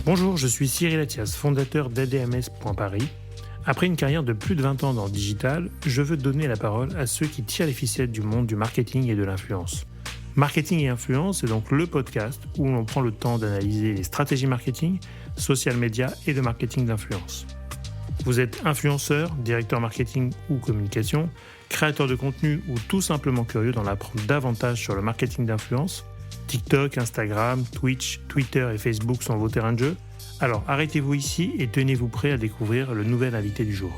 Bonjour, je suis Cyril Attias, fondateur d'ADMS.Paris. Après une carrière de plus de 20 ans dans le digital, je veux donner la parole à ceux qui tirent les ficelles du monde du marketing et de l'influence. Marketing et influence, c'est donc le podcast où l'on prend le temps d'analyser les stratégies marketing, social media et de marketing d'influence. Vous êtes influenceur, directeur marketing ou communication, créateur de contenu ou tout simplement curieux d'en apprendre davantage sur le marketing d'influence? TikTok, Instagram, Twitch, Twitter et Facebook sont vos terrains de jeu? Alors arrêtez-vous ici et tenez-vous prêt à découvrir le nouvel invité du jour.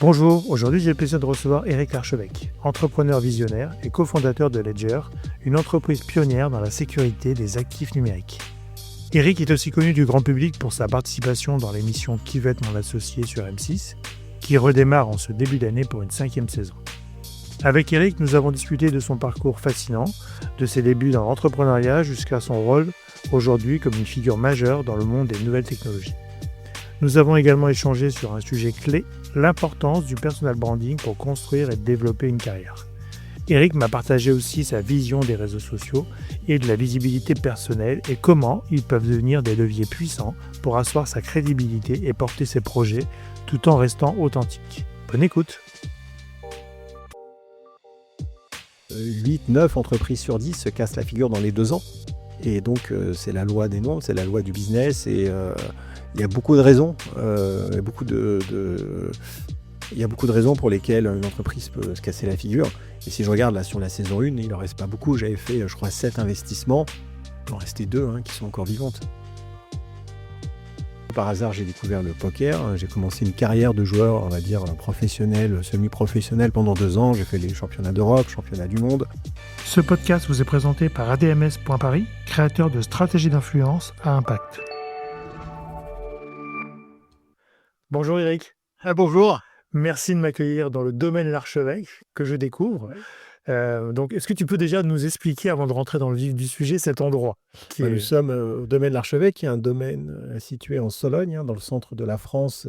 Bonjour, aujourd'hui j'ai le plaisir de recevoir Eric Larchevêque, entrepreneur visionnaire et cofondateur de Ledger, une entreprise pionnière dans la sécurité des actifs numériques. Eric est aussi connu du grand public pour sa participation dans l'émission Qui veut être mon associé sur M6, qui redémarre en ce début d'année pour une 5e saison. Avec Eric, nous avons discuté de son parcours fascinant, de ses débuts dans l'entrepreneuriat jusqu'à son rôle aujourd'hui comme une figure majeure dans le monde des nouvelles technologies. Nous avons également échangé sur un sujet clé, l'importance du personal branding pour construire et développer une carrière. Eric m'a partagé aussi sa vision des réseaux sociaux et de la visibilité personnelle et comment ils peuvent devenir des leviers puissants pour asseoir sa crédibilité et porter ses projets tout en restant authentique. Bonne écoute! 8-9 entreprises sur 10 se cassent la figure dans les 2 ans. Et donc, c'est la loi des nombres, c'est la loi du business. Et il y a beaucoup de raisons. Il y a beaucoup de raisons pour lesquelles une entreprise peut se casser la figure. Et si je regarde là sur la saison 1, il n'en reste pas beaucoup. J'avais fait, je crois, 7 investissements. Il en restait 2 qui sont encore vivantes. Par hasard, j'ai découvert le poker. J'ai commencé une carrière de joueur, on va dire, professionnel, semi-professionnel pendant 2 ans. J'ai fait les championnats d'Europe, championnats du monde. Ce podcast vous est présenté par ADMS.Paris, créateur de stratégies d'influence à impact. Bonjour Eric. Bonjour. Merci de m'accueillir dans le domaine Larchevêque que je découvre. Ouais. Donc, est-ce que tu peux déjà nous expliquer, avant de rentrer dans le vif du sujet, cet endroit Nous sommes au domaine de l'Archevêque, qui est un domaine situé en Sologne, dans le centre de la France.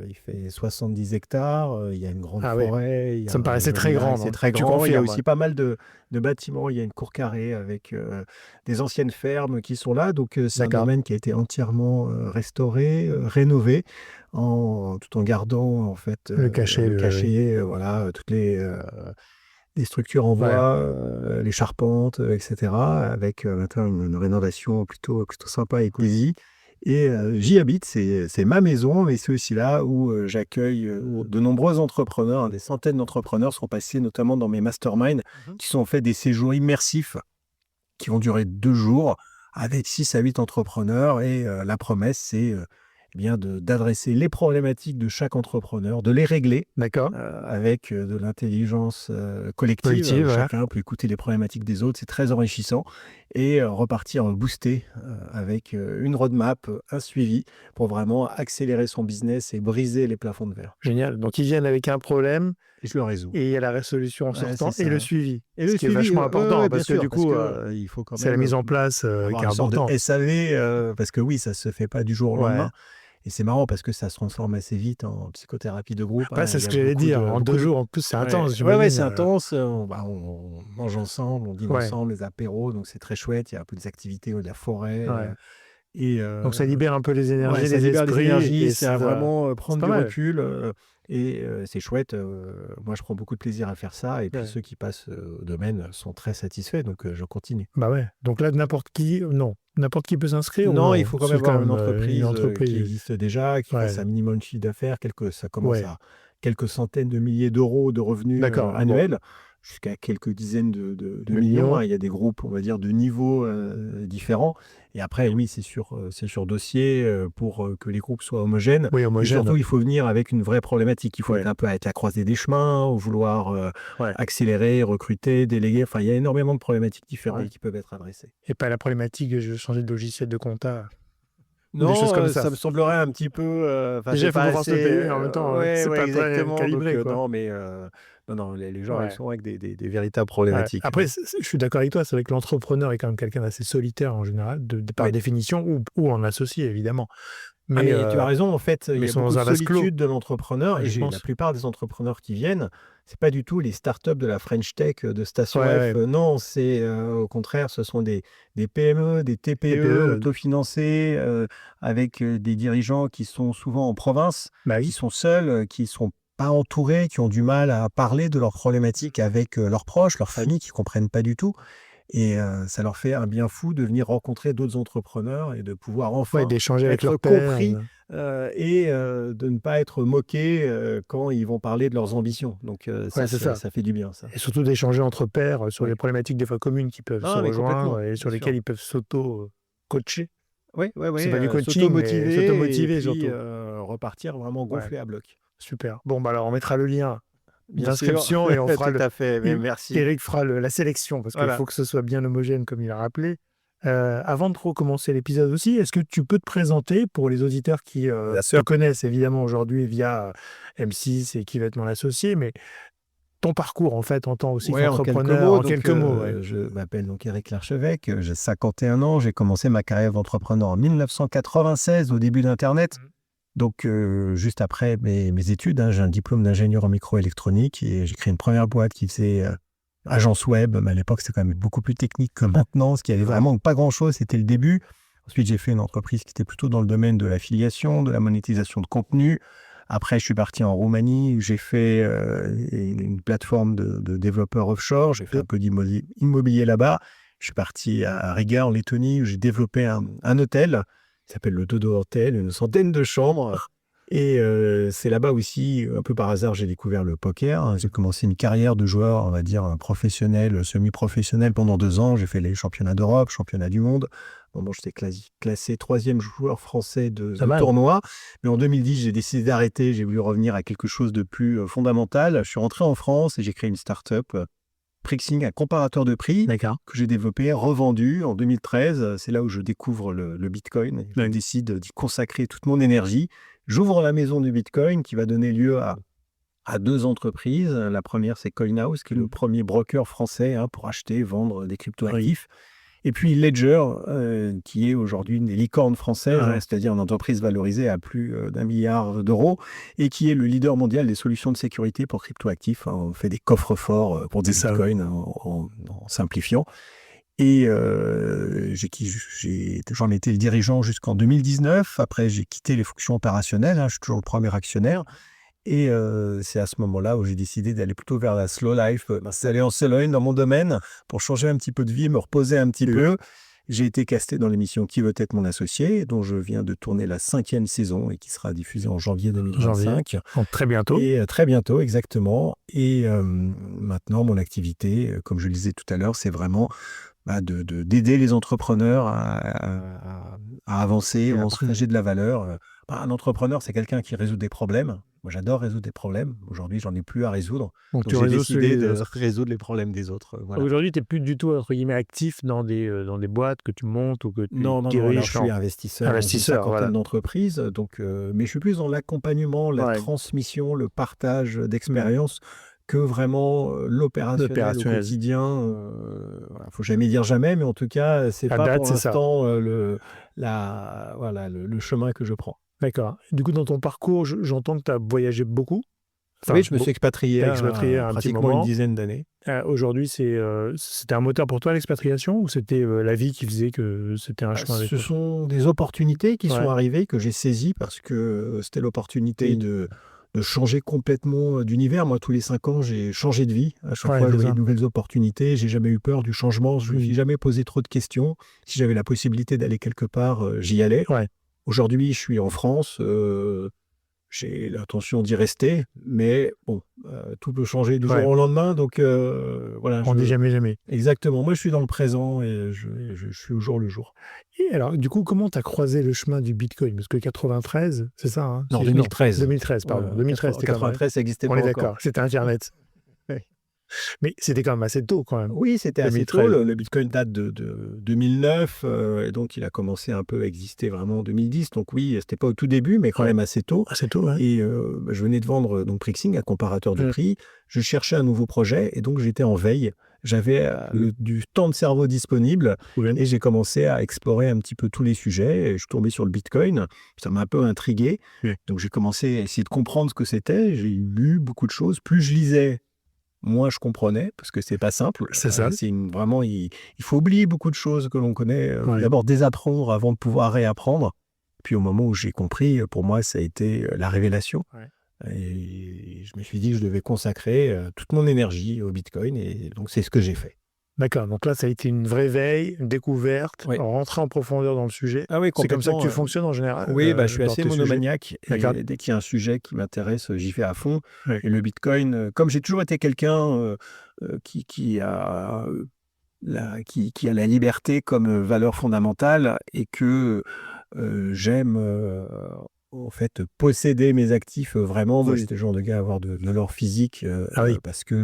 Il fait 70 hectares, il y a une grande forêt. Ça me paraissait très grand. C'est très grand. Il y a aussi pas mal de bâtiments. Il y a une cour carrée avec des anciennes fermes qui sont là. Donc, c'est un domaine qui a été entièrement restauré, rénové, tout en gardant en fait, le cachet, voilà, toutes les structures en bois, les charpentes, etc. Avec maintenant une rénovation plutôt sympa et cosy. Et j'y habite, c'est ma maison, mais c'est aussi là où j'accueille de nombreux entrepreneurs. Des centaines d'entrepreneurs sont passés notamment dans mes masterminds, qui sont en fait des séjours immersifs qui vont durer 2 jours avec 6 à 8 entrepreneurs. Et la promesse, c'est d'adresser les problématiques de chaque entrepreneur, de les régler avec de l'intelligence collective. Chacun peut écouter les problématiques des autres, c'est très enrichissant. Et repartir boosté avec une roadmap, un suivi pour vraiment accélérer son business et briser les plafonds de verre. Génial. Donc, ils viennent avec un problème. Et je le résous. Et il y a la résolution en sortant et le suivi. Et ce qui est vachement important parce que du coup, il faut quand même c'est la mise en place qui est importante. De SAV, parce que oui, ça se fait pas du jour au lendemain. Et c'est marrant parce que ça se transforme assez vite en psychothérapie de groupe. C'est ce que j'allais dire. En 2 jours, en plus, c'est intense. C'est intense. On mange ensemble, on dîne ensemble, les apéros. Donc, c'est très chouette. Il y a un peu des activités de la forêt. Donc, ça libère un peu les énergies, ça libère les énergies. C'est vraiment prendre du recul. Et c'est chouette. Moi, je prends beaucoup de plaisir à faire ça. Et puis, ceux qui passent au domaine sont très satisfaits. Donc, je continue. Donc là, n'importe qui peut s'inscrire? Non, il faut quand même avoir une entreprise qui existe déjà, qui fasse un minimum de chiffre d'affaires. Ça commence à quelques centaines de milliers d'euros de revenus annuels, jusqu'à quelques dizaines de millions. Il y a des groupes, on va dire, de niveaux différents. Et après, oui, c'est sur dossier pour que les groupes soient homogènes. Et surtout, il faut venir avec une vraie problématique. Il faut être un peu à la croisée des chemins, ou vouloir accélérer, recruter, déléguer. Enfin, il y a énormément de problématiques différentes qui peuvent être adressées. Et pas la problématique de je veux changer de logiciel de compta. Non, des choses comme ça me semblerait un petit peu... déjà, il faut pouvoir se payer, en même temps, c'est pas exactement, très calibré. Donc, non, mais les gens ils sont avec des véritables problématiques. Après, je suis d'accord avec toi, c'est vrai que l'entrepreneur est quand même quelqu'un d'assez solitaire en général, par définition, ou en associé, évidemment. Mais tu as raison, en fait, il y a sont beaucoup dans de un vase clos. solitude de l'entrepreneur. Ouais, Et je la pense. plupart des entrepreneurs qui viennent, c'est pas du tout les startups de la French Tech de Station Ouais, F. ouais. Non, c'est au contraire, ce sont des PME, des TPE TPE, autofinancées, avec des dirigeants qui sont souvent en province, bah qui oui. sont seuls, qui sont pas entourés, qui ont du mal à parler de leurs problématiques avec leurs proches, leurs familles, qui comprennent pas du tout. Et ça leur fait un bien fou de venir rencontrer d'autres entrepreneurs et de pouvoir Ouais, enfin d'échanger avec être leur père. compris et de ne pas être moqués quand ils vont parler de leurs ambitions. Donc Ouais, c'est ça. ça fait du bien, ça. Et surtout d'échanger entre pairs sur Oui. les problématiques des fois communes qui peuvent se Non, mais rejoindre complètement, et bien sur sûr. lesquelles ils peuvent s'auto-coacher. Oui, oui, C'est oui, pas du coaching, mais s'auto-motiver et s'auto-motiver puis surtout. repartir vraiment Ouais, gonflé à bloc. super. Bon, bah alors on mettra le lien Bien sûr, d'inscription et on fera tout à fait, mais merci. Eric fera la sélection parce qu'il Voilà. faut que ce soit bien homogène comme il a rappelé. Avant de recommencer l'épisode aussi, est-ce que tu peux te présenter pour les auditeurs qui Bien te sûr. connaissent évidemment aujourd'hui via M6 et qui va être mon associé, mais ton parcours en fait en tant aussi Ouais, en quelques qu'entrepreneur, mots. en Donc, quelques mots. Ouais. je m'appelle donc Éric Larchevêque, j'ai 51 ans, j'ai commencé ma carrière d'entrepreneur en 1996 au début d'Internet. Donc, juste après mes études, j'ai un diplôme d'ingénieur en microélectronique et j'ai créé une première boîte qui faisait agence web. Mais à l'époque, c'était quand même beaucoup plus technique que maintenant, ce qui avait vraiment pas grand-chose, c'était le début. Ensuite, j'ai fait une entreprise qui était plutôt dans le domaine de l'affiliation, de la monétisation de contenu. Après, je suis parti en Roumanie, j'ai fait une plateforme de développeurs offshore, j'ai fait un peu d'immobilier là-bas. Je suis parti à Riga, en Lettonie, où j'ai développé un hôtel qui s'appelle le Dodo Hotel, une centaine de chambres. Et c'est là-bas aussi, un peu par hasard, j'ai découvert le poker. J'ai commencé une carrière de joueur, on va dire, professionnel, semi-professionnel pendant 2 ans. J'ai fait les championnats d'Europe, championnats du monde. Bon, j'étais classé 3e joueur français de tournoi. Mais en 2010, j'ai décidé d'arrêter. J'ai voulu revenir à quelque chose de plus fondamental. Je suis rentré en France et j'ai créé une start-up, Prixing, un comparateur de prix que j'ai développé, revendu en 2013. C'est là où je découvre le Bitcoin. Je décide d'y consacrer toute mon énergie. J'ouvre la maison du Bitcoin qui va donner lieu à 2 entreprises. La première, c'est CoinHouse, qui est le premier broker français pour acheter et vendre des cryptoactifs. Et puis Ledger, qui est aujourd'hui une des licornes françaises, c'est-à-dire une entreprise valorisée à plus d'1 milliard d'euros et qui est le leader mondial des solutions de sécurité pour cryptoactifs. On fait des coffres-forts pour des bitcoins en simplifiant. Et j'en étais le dirigeant jusqu'en 2019. Après, j'ai quitté les fonctions opérationnelles. Je suis toujours le premier actionnaire. Et c'est à ce moment-là où j'ai décidé d'aller plutôt vers la slow life, m'installer en solo dans mon domaine pour changer un petit peu de vie, me reposer un petit peu. J'ai été casté dans l'émission Qui veut être mon associé, dont je viens de tourner la 5e saison et qui sera diffusée en janvier 2025. Donc très bientôt. Et très bientôt, exactement. Et maintenant, mon activité, comme je le disais tout à l'heure, c'est vraiment d'aider les entrepreneurs à avancer, à partager de la valeur. Un entrepreneur, c'est quelqu'un qui résout des problèmes. Moi, j'adore résoudre des problèmes. Aujourd'hui, j'en ai plus à résoudre. Donc j'ai décidé de résoudre les problèmes des autres. Voilà. Aujourd'hui, tu n'es plus du tout, entre guillemets, actif dans des boîtes que tu montes ou que tu diriges. Je suis investisseur dans une cinquantaine d'entreprises. Donc, mais je suis plus dans l'accompagnement, la transmission, le partage d'expériences que vraiment l'opérationnel au quotidien. Faut jamais dire jamais, mais en tout cas, c'est pas pour l'instant le chemin que je prends. D'accord. Du coup, dans ton parcours, j'entends que tu as voyagé beaucoup. Oui, je me suis expatrié un pratiquement une dizaine d'années. Aujourd'hui, c'était un moteur pour toi, l'expatriation, ou c'était la vie qui faisait que c'était un chemin avec toi ? Ce sont des opportunités qui sont arrivées, que j'ai saisies parce que c'était l'opportunité de changer complètement d'univers. Moi, tous les 5 ans, j'ai changé de vie. À chaque fois, j'ai de nouvelles opportunités. J'ai jamais eu peur du changement. Je ne me suis jamais posé trop de questions. Si j'avais la possibilité d'aller quelque part, j'y allais. Aujourd'hui, je suis en France. J'ai l'intention d'y rester, mais bon, tout peut changer du jour au lendemain, donc voilà. On n'est jamais jamais. Exactement. Moi, je suis dans le présent et je suis au jour le jour. Et alors, du coup, comment tu as croisé le chemin du Bitcoin ? Parce que 93, c'est ça, hein ? Non, 2013. 2013, pardon. 2013, c'était 93, ça n'existait pas encore. On est d'accord, c'était Internet. Mais c'était quand même assez tôt, quand même. Oui, c'était assez tôt. Le Bitcoin date de 2009, et donc il a commencé un peu à exister vraiment en 2010. Donc oui, c'était pas au tout début, mais quand même assez tôt. Assez tôt, Et je venais de vendre donc Prixing, un comparateur de prix. Je cherchais un nouveau projet, et donc j'étais en veille. j'avais du temps de cerveau disponible et j'ai commencé à explorer un petit peu tous les sujets. Et je suis tombé sur le Bitcoin, ça m'a un peu intrigué. Donc j'ai commencé à essayer de comprendre ce que c'était. J'ai lu beaucoup de choses. Plus je lisais, moins je comprenais, parce que c'est pas simple. C'est ça. Vraiment, il faut oublier beaucoup de choses que l'on connaît. D'abord désapprendre avant de pouvoir réapprendre. Puis au moment où j'ai compris, pour moi, ça a été la révélation. Et je me suis dit que je devais consacrer toute mon énergie au Bitcoin. Et donc, c'est ce que j'ai fait. D'accord, donc là, ça a été une vraie veille, une découverte, rentrer en profondeur dans le sujet. Ah oui, c'est comme ça que tu fonctionnes en général? Oui, je suis assez monomaniaque. Et dès qu'il y a un sujet qui m'intéresse, j'y vais à fond. Et le Bitcoin, comme j'ai toujours été quelqu'un qui a la liberté comme valeur fondamentale et que j'aime en fait posséder mes actifs vraiment. Moi, j'étais le genre de gars à avoir de l'or physique parce que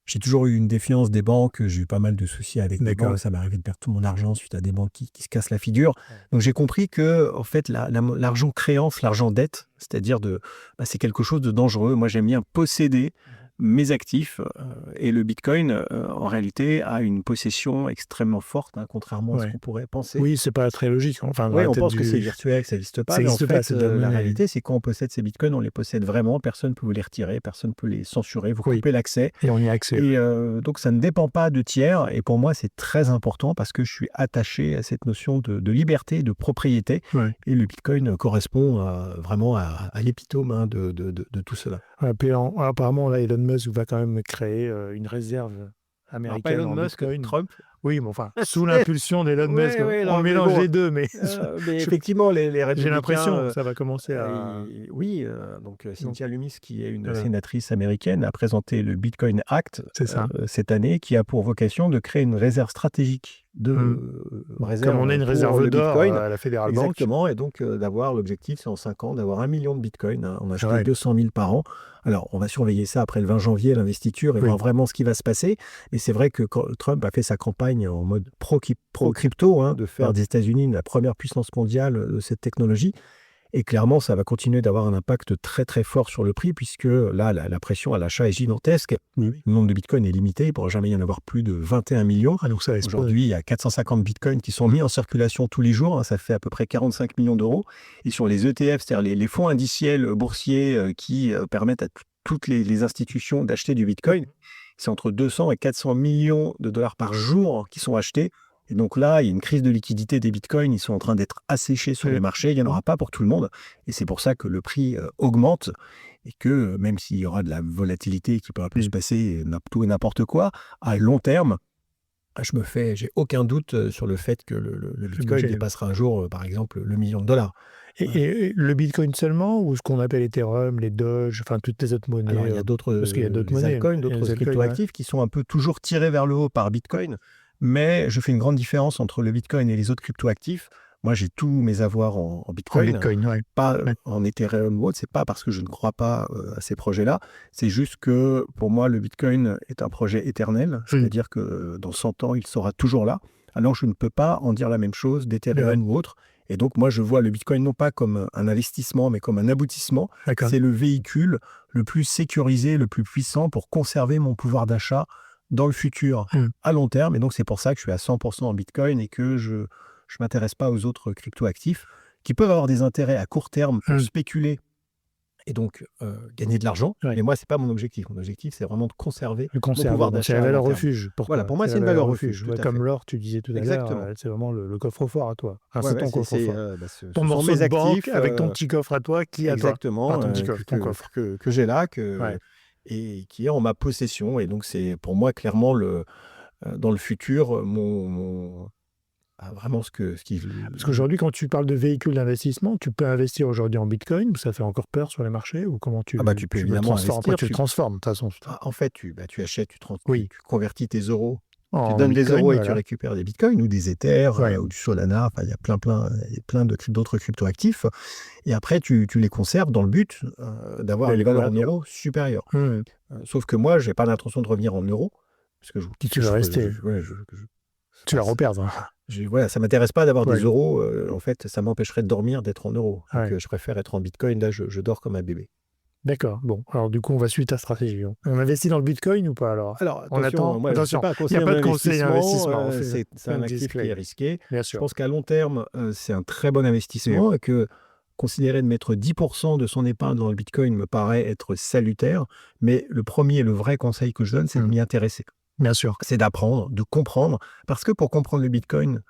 j'ai toujours eu une défiance des banques. J'ai eu pas mal de soucis avec les banques. Ça m'est arrivé de perdre tout mon argent suite à des banques qui se cassent la figure. Donc j'ai compris que en fait l'argent créance, l'argent dette, c'est-à-dire c'est quelque chose de dangereux. Moi, j'aime bien posséder mes actifs et le Bitcoin en réalité a une possession extrêmement forte, contrairement à ce qu'on pourrait penser. Oui, c'est pas très logique. Enfin, on pense que c'est virtuel, que ça n'existe pas. Mais en fait, la réalité, c'est quand on possède ces Bitcoins, on les possède vraiment. Personne ne peut vous les retirer, personne ne peut les censurer. Vous coupez l'accès. Et on y a accès. Et donc, ça ne dépend pas de tiers. Et pour moi, c'est très important parce que je suis attaché à cette notion de liberté, de propriété. Et le Bitcoin correspond vraiment à l'épitome de tout cela. Apparemment, là, Elon Musk va quand même créer une réserve américaine en Bitcoin. Trump. Oui, mais enfin, sous l'impulsion d'Elon Musk, on mélange les deux, mais effectivement, les républicains... J'ai l'impression que ça va commencer à... donc Cynthia Lummis, qui est une sénatrice américaine, a présenté le Bitcoin Act cette année, qui a pour vocation de créer une réserve stratégique comme on a une réserve d'or à la Federal Bank. Exactement, et donc d'avoir l'objectif, c'est en 5 ans, d'avoir 1 million de Bitcoin. On a acheté 200 000 par an. Alors, on va surveiller ça après le 20 janvier, l'investiture, et voir vraiment ce qui va se passer. Et c'est vrai que Trump a fait sa campagne en mode pro-crypto, de faire des États-Unis la première puissance mondiale de cette technologie. Et clairement, ça va continuer d'avoir un impact très très fort sur le prix, puisque là, la pression à l'achat est gigantesque. Le nombre de bitcoins est limité, il ne pourra jamais y en avoir plus de 21 millions. Donc ça aujourd'hui, il y a 450 bitcoins qui sont mis en circulation tous les jours, ça fait à peu près 45 millions d'euros. Et sur les ETF, c'est-à-dire les fonds indiciels boursiers qui permettent à toutes les institutions d'acheter du bitcoin, c'est entre 200 et 400 millions de dollars par jour qui sont achetés. Et donc là, il y a une crise de liquidité des bitcoins, ils sont en train d'être asséchés sur les marchés, il n'y en aura pas pour tout le monde. Et c'est pour ça que le prix augmente et que même s'il y aura de la volatilité qui peut un peu se passer, tout et n'importe quoi, à long terme, j'ai aucun doute sur le fait que le bitcoin dépassera un jour, par exemple, le $1 million. Et le bitcoin seulement, ou ce qu'on appelle Ethereum, les Doge, enfin toutes les autres monnaies? Alors, il y a d'autres monnaies, altcoins, d'autres cryptoactifs qui sont un peu toujours tirés vers le haut par Bitcoin. Mais je fais une grande différence entre le Bitcoin et les autres cryptoactifs. Moi, j'ai tous mes avoirs en Bitcoin, pas en Ethereum ou autre. C'est pas parce que je ne crois pas à ces projets-là. C'est juste que pour moi, le Bitcoin est un projet éternel. C'est-à-dire que dans 100 ans, il sera toujours là. Alors, je ne peux pas en dire la même chose d'Ethereum ou autre. Et donc, moi, je vois le Bitcoin non pas comme un investissement, mais comme un aboutissement. C'est le véhicule le plus sécurisé, le plus puissant pour conserver mon pouvoir d'achat dans le futur, à long terme. Et donc, c'est pour ça que je suis à 100% en Bitcoin et que je ne m'intéresse pas aux autres cryptoactifs qui peuvent avoir des intérêts à court terme pour spéculer et donc gagner de l'argent. Mais moi, ce n'est pas mon objectif. Mon objectif, c'est vraiment de conserver mon pouvoir d'achat. C'est la valeur refuge. Voilà, pour moi, c'est une valeur refuge. Comme l'or, tu disais tout à l'heure, c'est vraiment le coffre-fort à toi. C'est ton coffre-fort. Ton morceau de banque avec ton petit coffre à toi qui est à toi. Exactement, ton coffre que j'ai là, et qui est en ma possession. Et donc, c'est pour moi, clairement, dans le futur, vraiment ce qui... Parce qu'aujourd'hui, quand tu parles de véhicules d'investissement, tu peux investir aujourd'hui en Bitcoin, ou ça fait encore peur sur les marchés, ou comment tu peux évidemment investir. Tu le transformes, de toute façon. En fait, tu achètes, tu convertis tes euros. Tu donnes des euros et tu récupères des bitcoins ou des Ethers ou du Solana. Enfin, il y a plein d'autres cryptoactifs. Et après, tu les conserves dans le but d'avoir les valeurs en euros supérieures. Sauf que moi, je n'ai pas l'intention de revenir en euros. Parce que tu veux rester. Tu vas reperdre. Ça ne m'intéresse pas d'avoir des euros. En fait, ça m'empêcherait de dormir, d'être en euros. Donc, je préfère être en bitcoin. Là, je dors comme un bébé. D'accord. Bon, alors du coup, on va suivre ta stratégie. On investit dans le Bitcoin ou pas alors? Alors On attend. attention, moi je ne suis Attention, pas un il n'y a conseiller en pas de conseil investissement, d'investissement. c'est un actif qui est risqué. Bien Je sûr. pense qu'à long terme, c'est un très bon investissement et que considérer de mettre 10% de son épargne dans le Bitcoin me paraît être salutaire. Mais le premier, le vrai conseil que je donne, c'est de m'y intéresser. Bien sûr. C'est d'apprendre, de comprendre. Parce que pour comprendre le Bitcoin,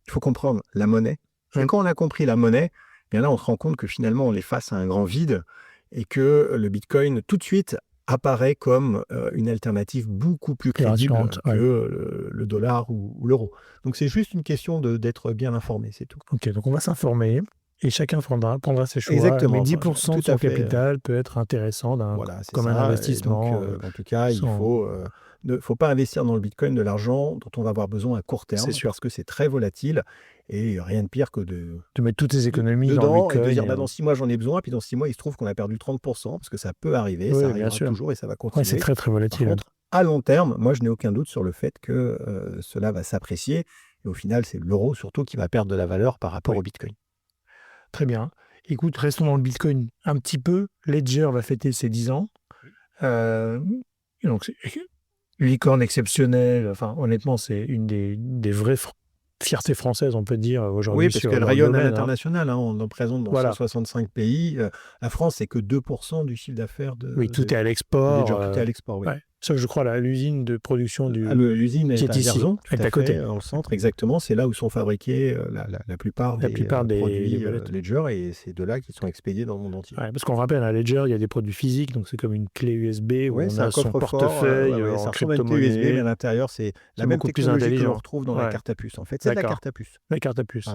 il faut comprendre la monnaie. Et quand on a compris la monnaie, bien là, on se rend compte que finalement, on est face à un grand vide et que le Bitcoin, tout de suite, apparaît comme une alternative beaucoup plus crédible que le dollar ou l'euro. Donc, c'est juste une question d'être bien informé, c'est tout. Ok, donc on va s'informer et chacun prendra ses choix. Exactement. Mais 10% Tout de son à fait. capital peut être intéressant Voilà, c'est comme un ça. Et investissement. donc, en tout cas, il ne faut pas investir dans le Bitcoin de l'argent dont on va avoir besoin à court terme, C'est sûr. parce que c'est très volatile et rien de pire que de mettre toutes tes économies dans le dedans et Bitcoin. de dire dans 6 mois j'en ai besoin, puis dans 6 mois il se trouve qu'on a perdu 30%, parce que ça peut arriver, ça Oui, bien arrivera sûr. toujours et ça va Ouais, continuer. c'est très très Par volatile. contre, à long terme, moi je n'ai aucun doute sur le fait que cela va s'apprécier. Et au final, c'est l'euro surtout qui va perdre de la valeur par rapport au Bitcoin. Très bien. Écoute, restons dans le Bitcoin un petit peu. Ledger va fêter ses 10 ans. Donc, c'est une licorne exceptionnelle. Enfin, honnêtement, c'est une des vraies fiertés françaises, on peut dire, aujourd'hui. Oui, parce qu'elle rayonne à l'international. On en présente dans 165 pays. La France, c'est que 2% du chiffre d'affaires de. Oui, tout est à l'export. Tout est à l'export, oui. Ouais. Sauf, je crois, l'usine de production l'usine est à Vierzon, tout à côté, dans le centre, exactement. C'est là où sont fabriqués la plupart des produits Ledger, et c'est de là qu'ils sont expédiés dans le monde entier. Ouais, parce qu'on rappelle, à Ledger, il y a des produits physiques, donc c'est comme une clé USB où on a son portefeuille en crypto-monnaie. USB, mais à l'intérieur, c'est la même technologie que l'on retrouve dans la carte à puce. En fait, c'est de la carte à puce. La carte à puce.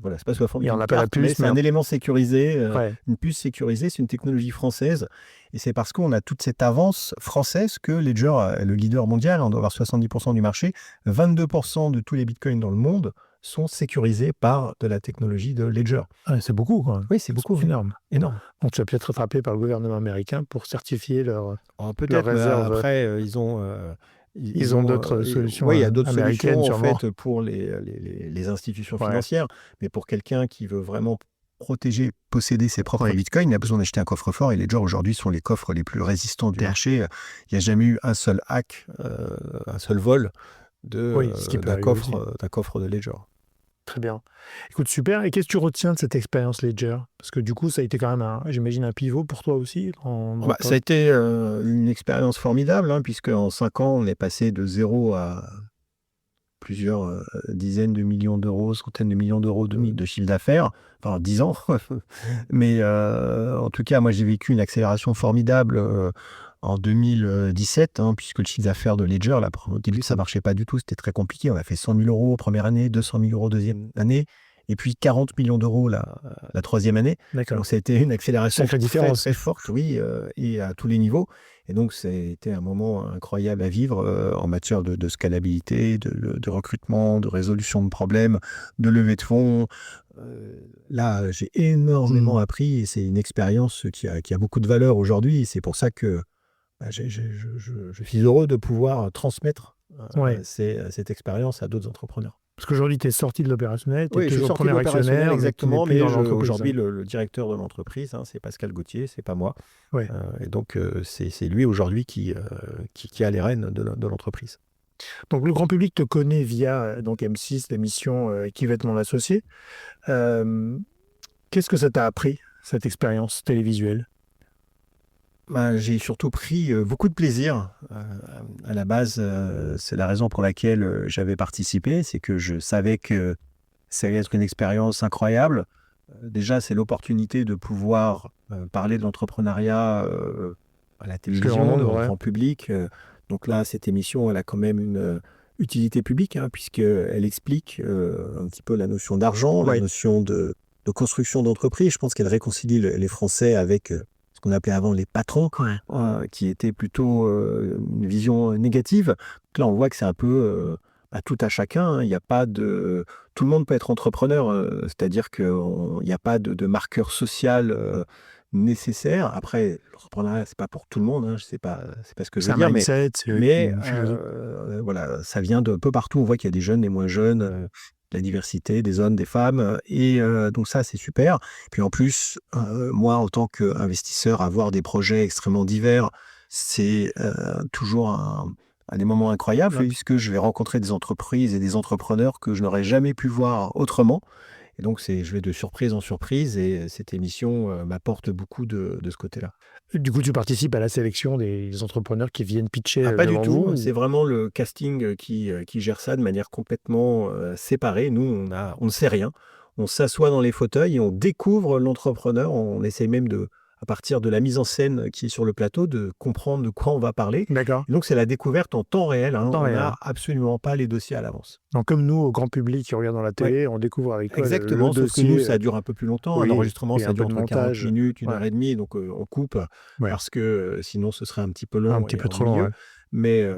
Voilà, c'est pas sous la forme d'une carte, mais c'est un élément sécurisé, une puce sécurisée, c'est une technologie française. Et c'est parce qu'on a toute cette avance française que Ledger est le leader mondial. On doit avoir 70% du marché. 22% de tous les bitcoins dans le monde sont sécurisés par de la technologie de Ledger. C'est beaucoup, quoi. Oui, c'est beaucoup. Énorme. Énorme. Donc, tu vas peut-être rattrapé par le gouvernement américain pour certifier leur réserve. Après, ils ont d'autres solutions. Oui, il y a d'autres solutions en fait pour les institutions financières. Mais pour quelqu'un qui veut vraiment protéger, posséder ses propres bitcoins, il a besoin d'acheter un coffre-fort. Et Ledger aujourd'hui sont les coffres les plus résistants du marché. Il n'y a jamais eu un seul hack, un seul vol d'un coffre de Ledger. Très bien. Écoute, super. Et qu'est-ce que tu retiens de cette expérience Ledger? Parce que du coup, ça a été quand même, j'imagine, un pivot pour toi aussi. Ça a été une expérience formidable, puisque en 5 ans, on est passé de 0 à plusieurs dizaines de millions d'euros, centaines de millions d'euros de chiffre d'affaires, enfin 10 ans. Mais en tout cas, moi j'ai vécu une accélération formidable en 2017, puisque le chiffre d'affaires de Ledger, là, au début ça marchait pas du tout, c'était très compliqué. On a fait 100 000 euros première année, 200 000 euros deuxième année, et puis 40 millions d'euros la troisième année. Donc ça a été une accélération très forte, oui, et à tous les niveaux. Et donc, c'était un moment incroyable à vivre en matière de scalabilité, de recrutement, de résolution de problèmes, de levée de fonds. Là, j'ai énormément appris et c'est une expérience qui a beaucoup de valeur aujourd'hui. C'est pour ça que je suis heureux de pouvoir transmettre cette expérience à d'autres entrepreneurs. Parce qu'aujourd'hui, tu es sorti de l'opérationnel, tu es toujours premier actionnaire, exactement, mais aujourd'hui, le le directeur de l'entreprise, c'est Pascal Gauthier, c'est pas moi. Ouais. Et donc, c'est lui aujourd'hui qui a les rênes de l'entreprise. Donc, le grand public te connaît via donc M6, l'émission Qui va être mon associé. Qu'est-ce que ça t'a appris, cette expérience télévisuelle? J'ai surtout pris beaucoup de plaisir. À la base, c'est la raison pour laquelle j'avais participé, c'est que je savais que ça allait être une expérience incroyable. Déjà, c'est l'opportunité de pouvoir parler de l'entrepreneuriat à la télévision, devant le grand public. Donc là, cette émission, elle a quand même une utilité publique, puisqu'elle explique un petit peu la notion d'argent, la notion de construction d'entreprise. Je pense qu'elle réconcilie les Français avec ce qu'on appelait avant les patrons, qui étaient plutôt une vision négative. Donc là, on voit que c'est un peu tout à chacun. Il n'y a pas de... Tout le monde peut être entrepreneur, c'est-à-dire qu'il n'y a pas de marqueur social nécessaire. Après, l'entrepreneuriat, c'est pas pour tout le monde, hein, c'est pas ce que je C'est veux un dire, mais mindset, c'est une philosophie. voilà, ça vient de peu partout. On voit qu'il y a des jeunes, des moins jeunes, la diversité, des hommes, des femmes, et donc ça, c'est super. Puis en plus, moi, en tant qu'investisseur, avoir des projets extrêmement divers, c'est toujours des moments incroyables, Ouais. puisque je vais rencontrer des entreprises et des entrepreneurs que je n'aurais jamais pu voir autrement. Et donc, je vais de surprise en surprise, et cette émission m'apporte beaucoup de ce côté-là. Du coup, tu participes à la sélection des entrepreneurs qui viennent pitcher Ah, pas du devant tout, vous? c'est vraiment le casting qui gère ça de manière complètement séparée. Nous, on ne sait rien. On s'assoit dans les fauteuils et on découvre l'entrepreneur. On essaye même à partir de la mise en scène qui est sur le plateau, de comprendre de quoi on va parler. D'accord, Et donc, c'est la découverte en temps réel, hein. temps On réel. n'a absolument pas les dossiers à l'avance. Donc, comme nous, au grand public qui regarde dans la Ouais, télé, on découvre avec toi le exactement. Sauf que nous, dossier. ça dure un peu plus longtemps. Un Oui, enregistrement, et ça un peu dure de entre 40 montage. minutes, une Ouais, heure et demie. Donc, on coupe ouais. parce que sinon, ce serait un petit peu Un long petit et peu trop long, ennuyeux. ouais. Mais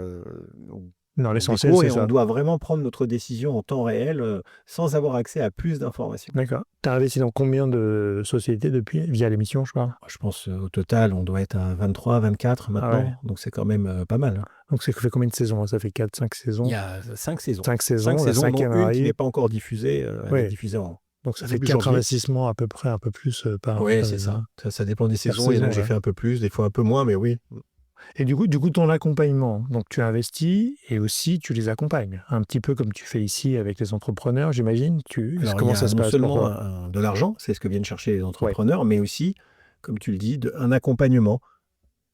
Non, on l'essentiel, découvre c'est et on ça. doit vraiment prendre notre décision en temps réel, sans avoir accès à plus d'informations. D'accord. Tu as investi dans combien de sociétés depuis, via l'émission, je crois? Je pense, au total, on doit être à 23, 24 Ah ouais. maintenant, donc c'est quand même, pas mal, hein. Donc, ça fait combien de saisons? Ça fait 4-5 Il y saisons? a 5 saisons. 5 5 saisons, la saisons, dont 5e une qui arrive. n'est pas encore diffusée, elle est Oui, diffusée donc ça fait début 4 janvier. investissements à peu près, un peu plus par Oui, c'est ça. Ça dépend des par saisons. Il y en a saison, que j'ai ouais. fait un peu plus, des fois un peu moins, mais oui. Et du coup, ton accompagnement, donc tu investis et aussi tu les accompagnes, un petit peu comme tu fais ici avec les entrepreneurs, j'imagine. Alors, il y Comment ça a se non passe pour seulement toi? de l'argent, c'est ce que viennent chercher les Ouais, entrepreneurs, mais aussi, comme tu le dis, un accompagnement.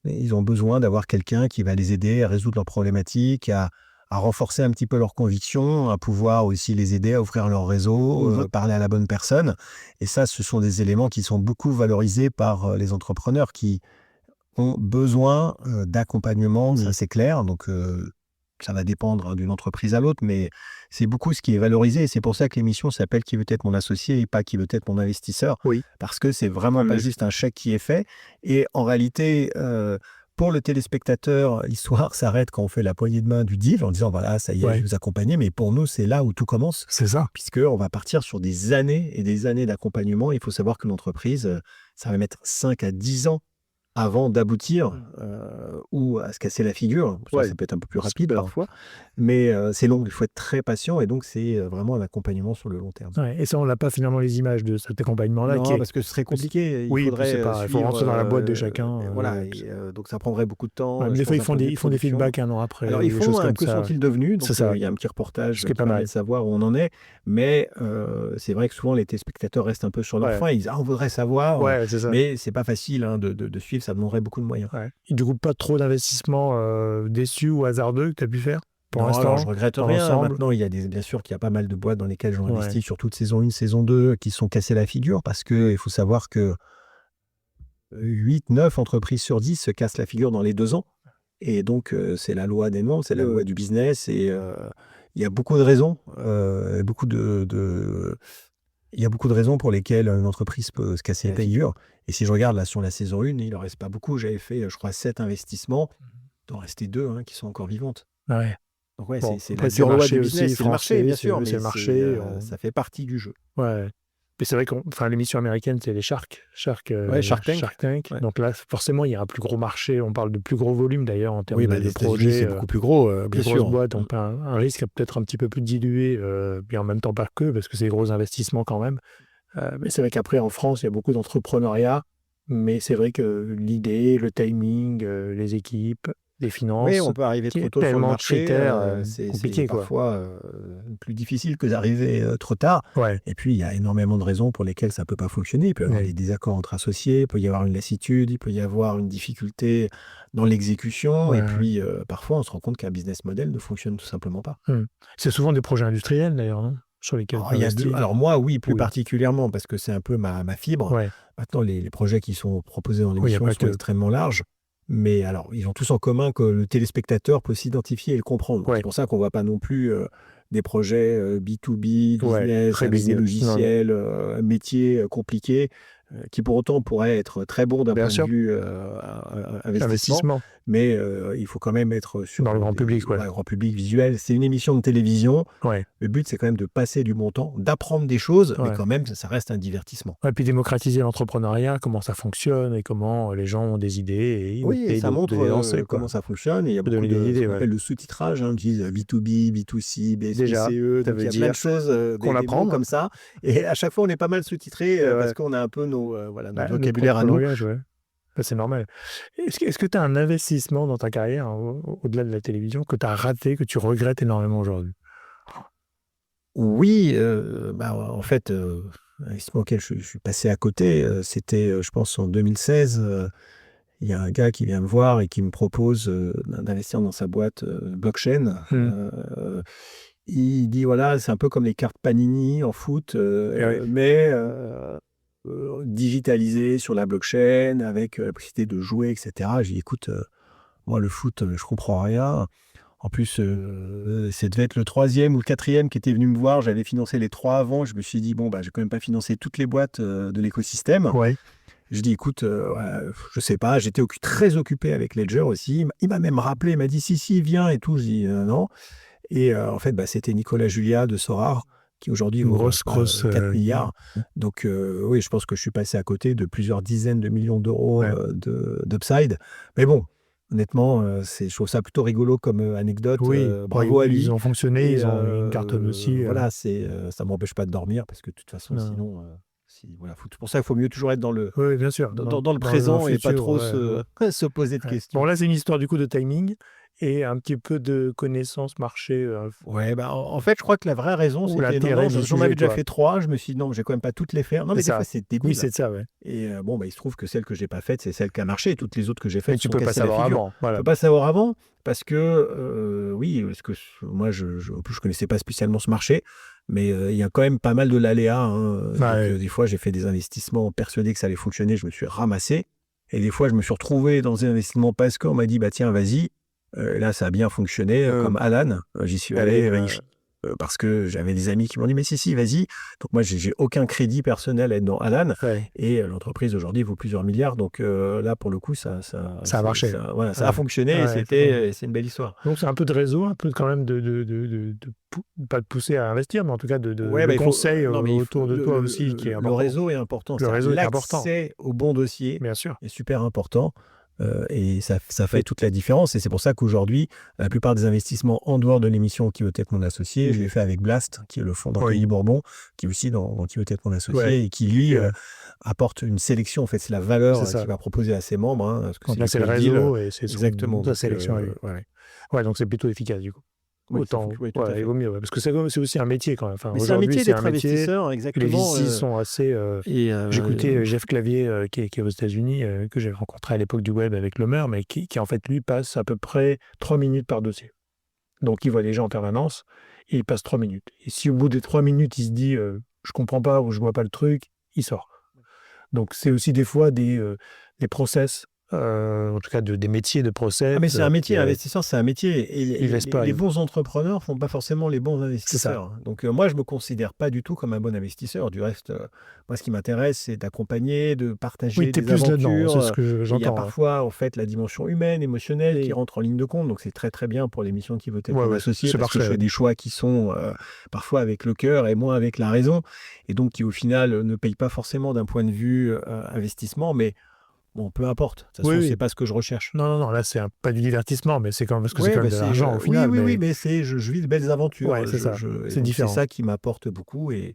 Ils ont besoin d'avoir quelqu'un qui va les aider à résoudre leurs problématiques, à renforcer un petit peu leurs convictions, à pouvoir aussi les aider à ouvrir leur réseau, parler à la bonne personne. Et ça, ce sont des éléments qui sont beaucoup valorisés par les entrepreneurs qui ont besoin d'accompagnement, ça Mmh. c'est clair. Donc, ça va dépendre d'une entreprise à l'autre, mais c'est beaucoup ce qui est valorisé. Et c'est pour ça que l'émission s'appelle Qui veut être mon associé et pas Qui veut être mon investisseur, Oui, parce que c'est vraiment le pas juste un chèque qui est fait. Et en réalité, pour le téléspectateur, l'histoire s'arrête quand on fait la poignée de main du deal en disant voilà, ça y est, je vais ouais, vous accompagner. Mais pour nous, c'est là où tout commence, c'est ça. puisqu'on va partir sur des années et des années d'accompagnement. Il faut savoir que l'entreprise, ça va mettre 5 à 10 ans avant d'aboutir, ou à se casser la figure. Ça Ouais, peut être un peu plus c'est rapide peur. parfois, mais c'est long, il faut être très patient, et donc c'est vraiment un accompagnement sur le long terme. Ouais, et ça, on n'a pas finalement les images de cet accompagnement-là qui Non, est. parce que ce serait compliqué. Il Oui, puis faudrait c'est pas. Il faut suivre. rentrer dans la boîte de chacun. Voilà, donc ça prendrait beaucoup de temps. Ouais, mais Je des fois, pense d'un point de vue ils font des production. feedbacks un an après, Alors, ou ils des font choses comme que ça. sont-ils devenus. C'est Donc, ça, il y a un petit reportage ce qui est qui pas permet mal. de savoir où on en est. Mais c'est vrai que souvent, les téléspectateurs restent un peu sur leur Ouais, faim. Ils disent on voudrait savoir. ouais, c'est ça. Mais c'est pas facile, hein, de suivre. Ça demanderait beaucoup de moyens. Ouais. Et du coup, pas trop d'investissements déçus ou hasardeux que tu as pu faire pour Non, alors l'instant, je regrette dans rien. l'ensemble? Maintenant, bien sûr qu'il y a pas mal de boîtes dans lesquelles j'ai Ouais, investi, surtout de saison 1, saison 2, qui se sont cassées la figure, parce qu'il faut savoir que 8, 9 entreprises sur 10 se cassent la figure dans les 2 ans. Et donc, c'est la loi des nombres, c'est la loi du business. Et il y a beaucoup de raisons, il y a beaucoup de raisons pour lesquelles une entreprise peut se casser la figure. Et si je regarde là sur la saison 1, il en reste pas beaucoup. J'avais fait, je crois, 7 investissements. Il en restait 2 qui sont encore vivantes. ouais. Donc ouais, Bon, c'est après, la c'est le dure loi marché du aussi business. C'est le marché, français, bien sûr, c'est mais le marché. ça fait partie du jeu. Ouais. Mais c'est vrai que l'émission américaine, c'est les Shark Ouais, Shark Tank. Ouais. Donc là, forcément, il y a un plus gros marché. On parle de plus gros volume d'ailleurs en termes Oui, de les États-Unis, projets. c'est beaucoup plus gros, Les bien grosses sûr. boîtes ont un risque peut-être un petit peu plus dilué, puis en même temps pas que, parce que c'est des gros investissements quand même. Mais c'est vrai qu'après, en France, il y a beaucoup d'entrepreneuriat. Mais c'est vrai que l'idée, le timing, les équipes, les Oui, finances, on peut arriver il y trop a tôt sur le tellement de marché. critères C'est compliqués, quoi. parfois plus difficile que d'arriver trop tard. Ouais. Et puis, il y a énormément de raisons pour lesquelles ça ne peut pas fonctionner. Il peut y avoir Oui. des désaccords entre associés, il peut y avoir une lassitude, il peut y avoir une difficulté dans l'exécution. Ouais, Et puis, parfois, on se rend compte qu'un business model ne fonctionne tout simplement pas. C'est souvent des projets industriels d'ailleurs, non sur lesquels Alors, tu investis. alors moi, oui, plus Oui. particulièrement, parce que c'est un peu ma fibre. Ouais. Maintenant, les projets qui sont proposés dans Oui, y a l'émission pas sont que. extrêmement larges. Mais alors, ils ont tous en commun que le téléspectateur peut s'identifier et le comprendre. Ouais. C'est pour ça qu'on ne voit pas non plus des projets B2B, Ouais, business, très avec des business. Non, logiciels, métiers compliqués. qui pour autant pourrait être très bon d'un Bien point sûr. de vue investissement, Investissement. mais il faut quand même être sur Dans le grand public, ouais. grand public visuel. C'est une émission de télévision. Ouais. Le but, c'est quand même de passer du bon temps, d'apprendre des choses, mais Ouais. quand même, ça reste un divertissement. Et puis démocratiser l'entrepreneuriat, comment ça fonctionne et comment les gens ont des idées et Oui, et ça montre les lancer, quoi. comment ça fonctionne. Et il y a Peut beaucoup donner des idées, ce qu'on ouais. appelle le sous-titrage, on dit B2B, B2C, Déjà, BSPCE, ça donc veut il y a plein dire de choses, qu'on des apprend. mots comme ça. Et à chaque fois, on est pas mal sous-titré Ouais. parce qu'on a un peu notre Notre vocabulaire à propre nous. langage, ouais. Bah, c'est normal. Est-ce que tu as un investissement dans ta carrière, hein, au-delà de la télévision, que tu as raté, que tu regrettes énormément aujourd'hui? Oui, en fait, l'investissement auquel je suis passé à côté, c'était, je pense en 2016, il y a un gars qui vient me voir et qui me propose, d'investir dans sa boîte, blockchain. Il dit: «Voilà, c'est un peu comme les cartes Panini en foot, Ouais. mais digitalisées sur la blockchain avec, la possibilité de jouer et cetera». J'ai dit: «Écoute, moi le foot, je comprends rien». En plus, ça devait être le 3e ou le 4e qui était venu me voir. J'avais financé les 3 avant. Je me suis dit: «Bon, bah, j'ai quand même pas financé toutes les boîtes, de l'écosystème». Ouais. Je dis: «Écoute, ouais, je sais pas». J'étais très occupé avec Ledger aussi. Il m'a même rappelé, il m'a dit: «Si, viens et tout». Je dis: Non». Et en fait, c'était Nicolas Julia de Sorare qui aujourd'hui Une vaut, grosse, 4 milliards. Donc oui, je pense que je suis passé à côté de plusieurs dizaines de millions d'euros, Ouais. d'upside. Mais bon, honnêtement, je trouve ça plutôt rigolo comme, anecdote. Oui, Bravo à lui. ils ont fonctionné, Et ils ont une carte aussi. voilà, ça m'empêche pas de dormir parce que de toute façon, Non. sinon, voilà, c'est pour ça qu'il faut mieux toujours être dans le Oui, bien sûr. dans le présent et pas futur, trop ouais. se poser de Ouais. questions. Bon, là, c'est une histoire du coup de timing et un petit peu de connaissance marché. Ouais, en fait, je crois que la vraie raison, Ou c'était l'intérêt du j'en sujet, avais déjà quoi. fait 3. Je me suis dit: «Non, je vais quand même pas toutes les faire». Non, C'est mais des ça. fois, c'est Oui, débile. c'est ça, ouais. Et il se trouve que celle que j'ai pas faite, c'est celle qui a marché. Toutes les autres que j'ai faites Mais se tu sont peux pas cassées la savoir figure. avant. Je Voilà. peux pas savoir avant parce que, oui, parce que moi, en plus, je connaissais pas spécialement ce marché, mais il y a quand même pas mal de l'aléa, hein. Donc Ouais. des fois, j'ai fait des investissements persuadé que ça allait fonctionner, je me suis ramassé. Et des fois, je me suis retrouvé dans un investissement parce qu'on m'a dit: «Bah, tiens, vas-y». Là, ça a bien fonctionné, comme Alan. J'y suis allé, parce que j'avais des amis qui m'ont dit: «Mais si, vas-y». Donc moi, j'ai aucun crédit personnel à être dans Alan. Ouais. Et l'entreprise aujourd'hui vaut plusieurs milliards. Donc là, pour le coup, Ça a marché. voilà, ça a Ouais. fonctionné et Ouais, c'est une belle histoire. donc c'est un peu de réseau, un peu quand même pas de pousser à investir, mais en tout cas Ouais, de il faut conseils non, mais il faut autour de toi aussi qui est le important. réseau est important. Le réseau est important, L'accès au bon dossier bien sûr. est super important, et ça fait toute la différence. Et c'est pour ça qu'aujourd'hui, la plupart des investissements en dehors de l'émission Qui veut être mon associé, je l'ai fait avec Blast, qui est le fonds d'Anthony Oui. Bourbon, qui est aussi dans Qui veut être mon associé, Ouais. et qui, lui, Ouais. apporte une sélection. En fait, c'est la valeur C'est ça. qu'il va proposer à ses membres, hein, parce que Donc c'est là, du c'est le close deal. réseau et c'est Exactement. sa Donc, sélection à lui. ouais. Ouais, donc c'est plutôt efficace du coup. Oui, Autant, oui, tout à fait. il vaut mieux, ouais, parce que c'est aussi un métier quand même. Enfin, Mais c'est un aujourd'hui, métier c'est d'être un métier. investisseur, Les exactement. VC sont assez. J'écoutais Jeff Clavier, qui est aux États-Unis, que j'ai rencontré à l'époque du web avec Lomer, mais qui en fait, lui, passe à peu près 3 minutes par dossier. Donc, il voit les gens en permanence et il passe 3 minutes. Et si au bout des 3 minutes, il se dit je comprends pas ou je vois pas le truc, il sort. Donc, c'est aussi des fois des process, en tout cas des métiers de process. Ah, mais c'est un métier, investisseur, c'est un métier. Et Ils laissent pas. les bons entrepreneurs font pas forcément les bons investisseurs. Donc moi, je me considère pas du tout comme un bon investisseur. Du reste, moi, ce qui m'intéresse, c'est d'accompagner, de partager Oui, t'es des plus là-dedans, aventures. c'est ce que Il y a j'entends. parfois, en fait, la dimension humaine, émotionnelle Et- qui rentre en ligne de compte. Donc c'est très très bien pour l'émission Qui veut être Ouais, mon ouais, associé, c'est parce que je parfait. fais des choix qui sont parfois avec le cœur et moins avec la raison, et donc qui au final ne payent pas forcément d'un point de vue investissement, mais bon, peu importe. De toute façon, Oui. c'est pas ce que je recherche. Non, là, c'est pas du divertissement, mais c'est quand même, parce que Ouais, c'est quand même bah, de l'argent au final. oui, mais je vis de belles aventures. Ouais, c'est ça. Et C'est donc, différent. c'est ça qui m'apporte beaucoup, et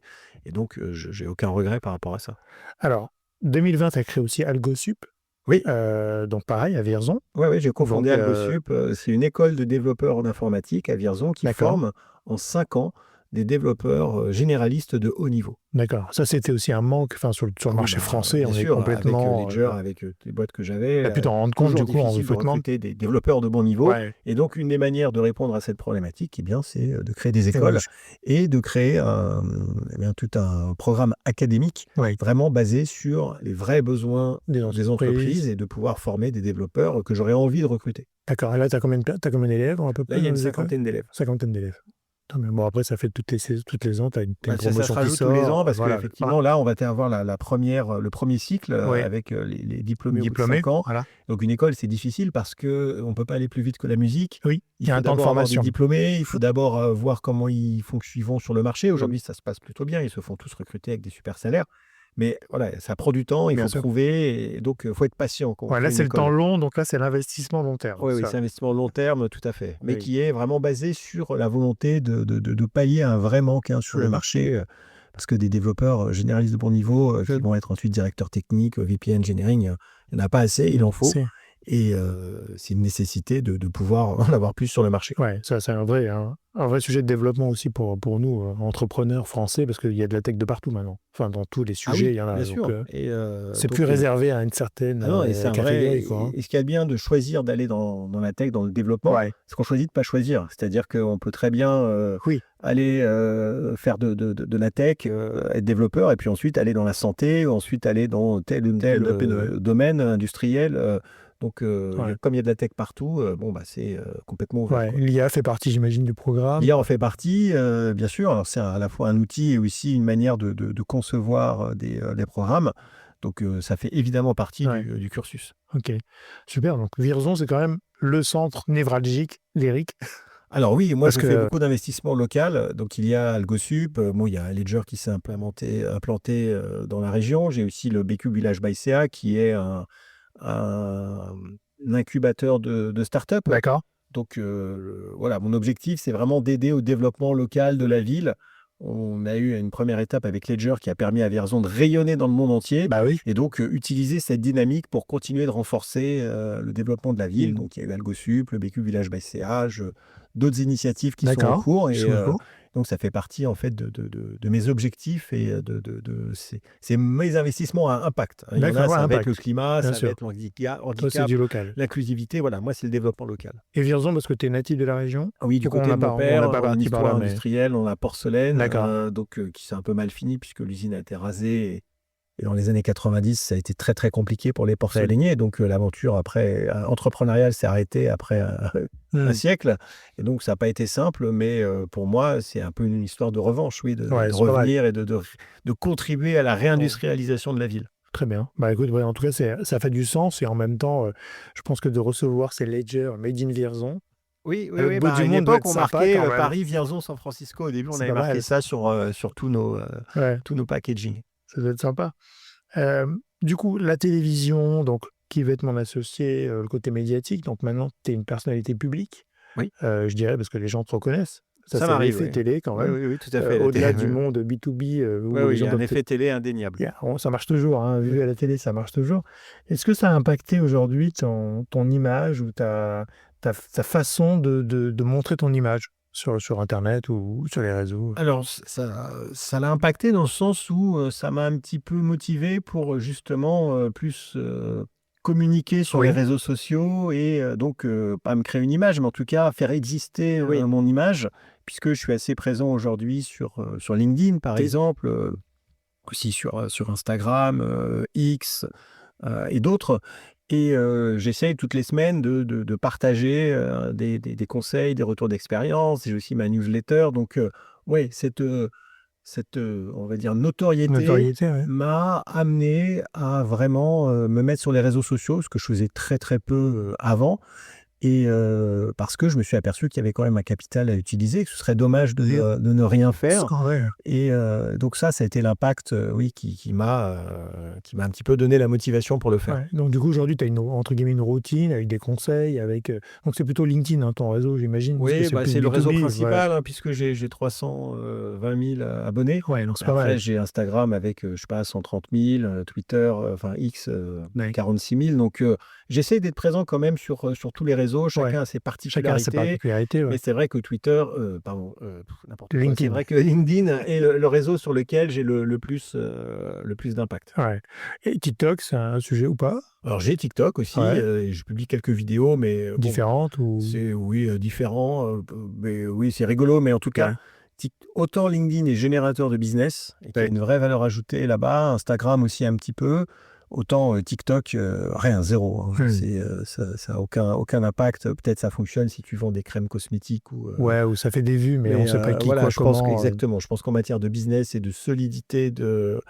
donc j'ai aucun regret par rapport à ça. Alors, 2020, tu as créé aussi AlgoSup. Oui. Donc pareil, à Vierzon. Ouais, j'ai cofondé Donc, AlgoSup. C'est une école de développeurs en informatique à Vierzon qui D'accord. forme en 5 ans des développeurs généralistes de haut niveau. D'accord. Ça, c'était aussi un manque, enfin, sur le marché français, bien on est sûr, complètement. avec Ledger, avec les boîtes que j'avais, Tu as pu t'en rendre compte, du toujours coup, en difficile de recrutement. recruter des développeurs de bon niveau. Ouais. Et donc, une des manières de répondre à cette problématique, eh bien, c'est de créer des écoles et de créer tout un programme académique vraiment basé sur les vrais besoins des entreprises, et de pouvoir former des développeurs que j'aurais envie de recruter. D'accord. Et là, tu as combien d'élèves à peu près? Là, il y a une cinquantaine d'élèves. Cinquantaine d'élèves. Non, mais bon, après, ça fait toutes les ans, tu as une Ça se promotion qui rajoute tous les ans sort. parce Voilà. qu'effectivement, là, on va avoir le premier cycle Ouais. avec les diplômés au bout de Diplômé, 5 ans. voilà. Donc, une école, c'est difficile parce qu'on ne peut pas aller plus vite que la musique. Oui, il Il y a faut un temps de d'abord avoir des formation. diplômés, il faut d'abord voir comment ils vont sur le marché. Aujourd'hui, ça se passe plutôt bien. Ils se font tous recruter avec des super salaires. Mais voilà, ça prend du temps, il Bien faut sûr. prouver. Et donc, il faut être patient quand on Ouais, là, fait une c'est le temps école. long, donc là, c'est l'investissement long terme. Oui, Ça. c'est un investissement long terme, tout à fait. Mais Oui. qui est vraiment basé sur la volonté de pallier un vrai manque sur le marché. Parce que des développeurs généralistes de bon niveau qui vont être ensuite directeurs techniques, VP Engineering, il n'y en a pas assez, il en faut. Et c'est une nécessité de pouvoir en avoir plus sur le marché. Ouais, ça, c'est un vrai sujet de développement aussi pour nous, entrepreneurs français, parce qu'il y a de la tech de partout maintenant. Enfin, dans tous les sujets, il y en a. Bien Donc, sûr. c'est plus réservé à une certaine et c'est un catégorie. vrai. Quoi, Et ce qu'il y a de bien de choisir d'aller dans la tech, dans le développement, c'est qu'on choisit de ne pas choisir. C'est-à-dire qu'on peut très bien aller faire de la tech, être développeur, et puis ensuite aller dans la santé, ou ensuite aller dans tel ou tel domaine industriel. Donc, comme il y a de la tech partout, c'est complètement ouvert. L'IA fait partie, j'imagine, du programme. L'IA en fait partie, bien sûr. Alors, c'est à la fois un outil et aussi une manière de concevoir des programmes. Donc, ça fait évidemment partie du cursus. Ok, super. Donc, Vierzon, c'est quand même le centre névralgique d'Eric. Alors oui, moi je fais beaucoup d'investissements local. Donc il y a Algosup, il y a Ledger qui s'est implanté dans la région. J'ai aussi le BQ Village by CA qui est un incubateur de start-up. D'accord. Donc voilà, mon objectif c'est vraiment d'aider au développement local de la ville. On a eu une première étape avec Ledger qui a permis à Vierzon de rayonner dans le monde entier. Bah oui. Et donc, utiliser cette dynamique pour continuer de renforcer le développement de la ville. Donc, il y a eu Algosup, le BQ Village by CH, d'autres initiatives qui sont en cours. Et donc, ça fait partie, en fait, de mes objectifs et c'est mes investissements à impact. Il y en a, ça va être le climat, ça va être l'handicap, du local. L'inclusivité. Voilà, moi, c'est le développement local. Et Vierzon, parce que tu es natif de la région? Oui, du côté de mon père, on a une histoire mais... industrielle, on a porcelaine, qui s'est un peu mal fini puisque l'usine a été rasée. Et dans les années 90, ça a été très, très compliqué pour les porcelainiers. Donc, l'aventure entrepreneuriale s'est arrêtée après un siècle. Et donc, ça n'a pas été simple. Mais pour moi, c'est un peu une histoire de revanche, de revenir et de contribuer à la réindustrialisation de la ville. Très bien. Bah écoute, en tout cas, ça fait du sens. Et en même temps, je pense que de recevoir ces Ledger Made in Vierzon. Oui. À une époque, on marquait Paris, Vierzon, San Francisco. Au début, on avait marqué ça sur tous nos packaging. Ça doit être sympa. Du coup, la télévision, donc, qui va être mon associé, le côté médiatique. Donc maintenant, tu es une personnalité publique. Oui. Je dirais, parce que les gens te reconnaissent. Ça m'arrive. L'effet télé, quand même. Oui, tout à fait. Au-delà du monde B2B. Il y a un effet télé indéniable. Ça marche toujours. Vu à la télé, ça marche toujours. Est-ce que ça a impacté aujourd'hui ton image ou ta façon de montrer ton image sur Internet ou sur les réseaux? Alors, ça l'a impacté dans le sens où ça m'a un petit peu motivé pour justement plus communiquer sur les réseaux sociaux et donc pas me créer une image, mais en tout cas faire exister mon image, puisque je suis assez présent aujourd'hui sur LinkedIn, par exemple, aussi sur Instagram, X et d'autres. Et j'essaye toutes les semaines de partager des conseils, des retours d'expérience. J'ai aussi ma newsletter. Donc, cette on va dire, notoriété m'a amené à vraiment me mettre sur les réseaux sociaux, ce que je faisais très, très peu avant. Et parce que je me suis aperçu qu'il y avait quand même un capital à utiliser, que ce serait dommage de ne rien faire. Et donc ça a été l'impact qui m'a un petit peu donné la motivation pour le faire. Ouais. Donc du coup, aujourd'hui, tu as entre guillemets une routine avec des conseils. Donc c'est plutôt LinkedIn, ton réseau, j'imagine. Oui, c'est le réseau principal, puisque j'ai 320 000 abonnés. Ouais, donc c'est pas mal. Après, j'ai Instagram avec, 130 000, Twitter, X, 46 000. Donc j'essaie d'être présent quand même sur tous les réseaux. Chacun a ses particularités. Mais c'est vrai que Twitter, n'importe quoi. C'est vrai que LinkedIn est le réseau sur lequel j'ai le plus d'impact. Ouais. Et TikTok, c'est un sujet ou pas? Alors j'ai TikTok aussi. Je publie quelques vidéos, mais différentes ou c'est différent. Mais oui, c'est rigolo. Mais en tout cas, autant LinkedIn est générateur de business et qui a une vraie valeur ajoutée là-bas. Instagram aussi un petit peu. Autant TikTok, rien, zéro. Hein. Ça a aucun impact. Peut-être ça fonctionne si tu vends des crèmes cosmétiques. Ouais, ou ça fait des vues, mais on ne sait pas qui, voilà, quoi, je comment. pense exactement. Je pense qu'en matière de business et de solidité de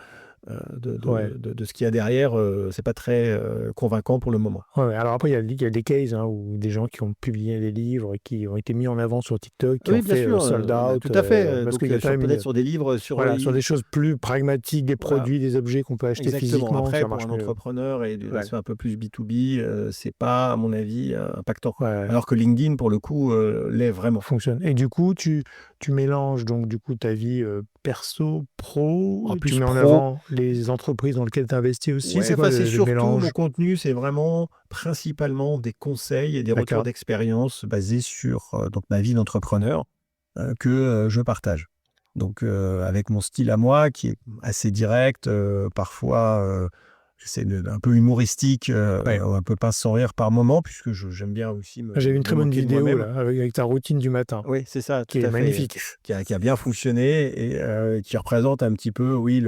ce qu'il y a derrière, c'est pas très convaincant pour le moment. Ouais, alors après, il y a des cases où des gens qui ont publié des livres, qui ont été mis en avant sur TikTok, qui Oui, ont bien fait sûr, sold out. tout à fait. Parce Donc, qu'il y a quand même peut-être sur des livres, sur des choses plus pragmatiques, des Voilà. produits, des objets qu'on peut acheter Exactement. physiquement. Après, ça pour marche un mieux. entrepreneur et d'une façon un peu plus B2B, c'est pas, à mon avis, impactant. Ouais. Alors que LinkedIn, pour le coup, l'est vraiment. Fonctionne. Et du coup, tu mélanges donc du coup ta vie perso, pro, En tu plus mets en pro. avant les entreprises dans lesquelles tu investis aussi. Ouais, C'est quoi c'est le surtout mélange? mon contenu, c'est vraiment principalement des conseils et des retours D'accord. d'expérience basés sur donc ma vie d'entrepreneur que je partage. Donc avec mon style à moi qui est assez direct, parfois j'essaie un peu humoristique, un peu pince sans rire par moment, puisque j'aime bien aussi J'ai vu une très bonne moquer de vidéo moi-même. là, avec ta routine du matin, Oui, c'est ça, tout qui est à fait. magnifique. Qui a bien fonctionné et qui représente un petit peu, oui,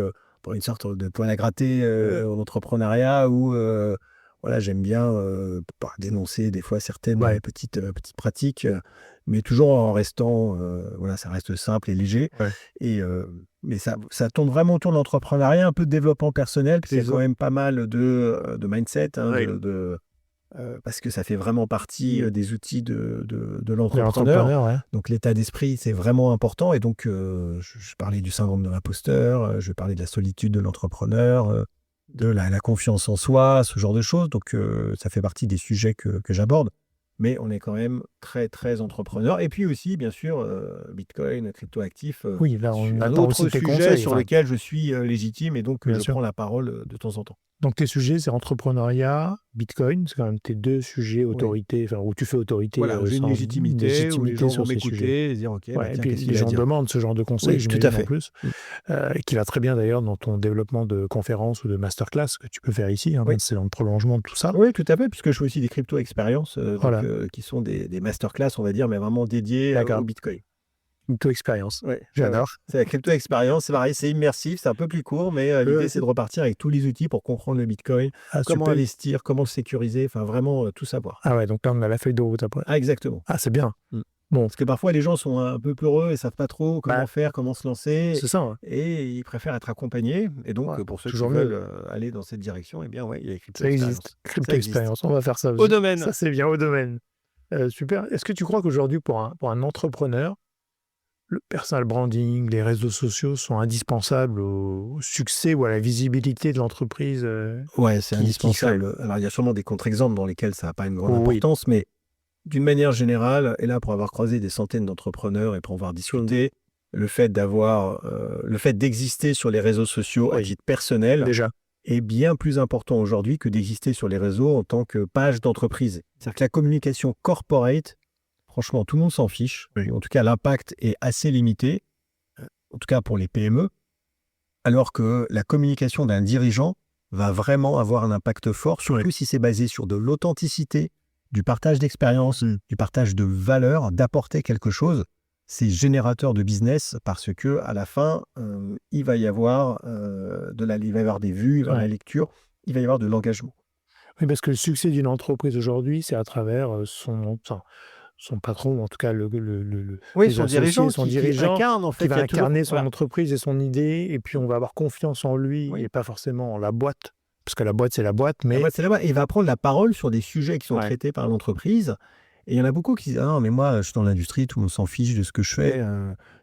une sorte de point à gratter en entrepreneuriat où voilà, j'aime bien dénoncer des fois certaines petites pratiques, mais toujours en restant, voilà, ça reste simple et léger. Ouais. Et, mais ça tourne vraiment autour de l'entrepreneuriat, un peu de développement personnel, parce qu'il y a quand même pas mal de mindset, hein, parce que ça fait vraiment partie des outils de l'entrepreneur. Ouais. Donc l'état d'esprit, c'est vraiment important. Et donc, je parlais du syndrome de l'imposteur, je parlais de la solitude de l'entrepreneur, de la confiance en soi, ce genre de choses. Donc ça fait partie des sujets que j'aborde. Mais on est quand même très, très entrepreneur. Et puis aussi, bien sûr, Bitcoin, crypto-actifs. Oui, là, on un attend autre aussi tes sujet conseils. sur lequel je suis légitime et donc Bien je sûr. prends la parole de temps en temps. Donc tes sujets, c'est entrepreneuriat, Bitcoin, c'est quand même tes deux sujets autorité, où tu fais autorité. Voilà, j'ai une légitimité où les gens vont sur ces sujets. m'écouter et dire ok, Ouais, et tiens, puis qu'est-ce les qu'il a à gens dire. demandent ce genre de conseils, Oui, tout j'imagine à fait. en plus, qui va très bien d'ailleurs dans ton développement de conférences ou de masterclass que tu peux faire ici. Oui. C'est dans le prolongement de tout ça. Oui, tout à fait, puisque je fais aussi des crypto-expériences, Voilà. qui sont des masterclass, on va dire, mais vraiment dédiées au Bitcoin. Crypto-expérience. Ouais, J'adore. C'est la crypto-expérience, c'est pareil, c'est immersif, c'est un peu plus court, mais l'idée, c'est de repartir avec tous les outils pour comprendre le Bitcoin, comment super. investir, comment le sécuriser, enfin vraiment tout savoir. Ah ouais, donc là, on a la feuille de route après. Ah, exactement. Ah, c'est bien. Bon. Parce que parfois, les gens sont un peu peureux et ne savent pas trop comment faire, comment se lancer. C'est ça. Hein. Et ils préfèrent être accompagnés. Et donc, pour ceux qui veulent aller dans cette direction, eh bien, il y a crypto-expérience. Ça existe. Crypto-expérience, on va faire ça aussi. Au domaine. Ça, c'est bien, au domaine. Super. Est-ce que tu crois qu'aujourd'hui, pour un entrepreneur, le personal branding, les réseaux sociaux sont indispensables au succès ou à la visibilité de l'entreprise? Ouais, c'est indispensable. Alors, il y a sûrement des contre-exemples dans lesquels ça n'a pas une grande importance, mais d'une manière générale, et là, pour avoir croisé des centaines d'entrepreneurs et pour avoir discuté, le fait d'exister sur les réseaux sociaux à titre personnel déjà est bien plus important aujourd'hui que d'exister sur les réseaux en tant que page d'entreprise. C'est-à-dire que la communication corporate, franchement, tout le monde s'en fiche. En tout cas, l'impact est assez limité, en tout cas pour les PME, alors que la communication d'un dirigeant va vraiment avoir un impact fort, surtout si c'est basé sur de l'authenticité, du partage d'expérience, du partage de valeurs, d'apporter quelque chose. C'est générateur de business parce que à la fin, il va y avoir des vues, il va y avoir la lecture, il va y avoir de l'engagement. Oui, parce que le succès d'une entreprise aujourd'hui, c'est à travers son patron, en tout cas son dirigeant qui incarne en fait, qui va incarner son entreprise et son idée, et puis on va avoir confiance en lui et pas forcément en la boîte. Parce que la boîte, c'est la boîte, mais... Il va prendre la parole sur des sujets qui sont traités par l'entreprise. Et il y en a beaucoup qui disent « Ah non, mais moi, je suis dans l'industrie, tout le monde s'en fiche de ce que je fais.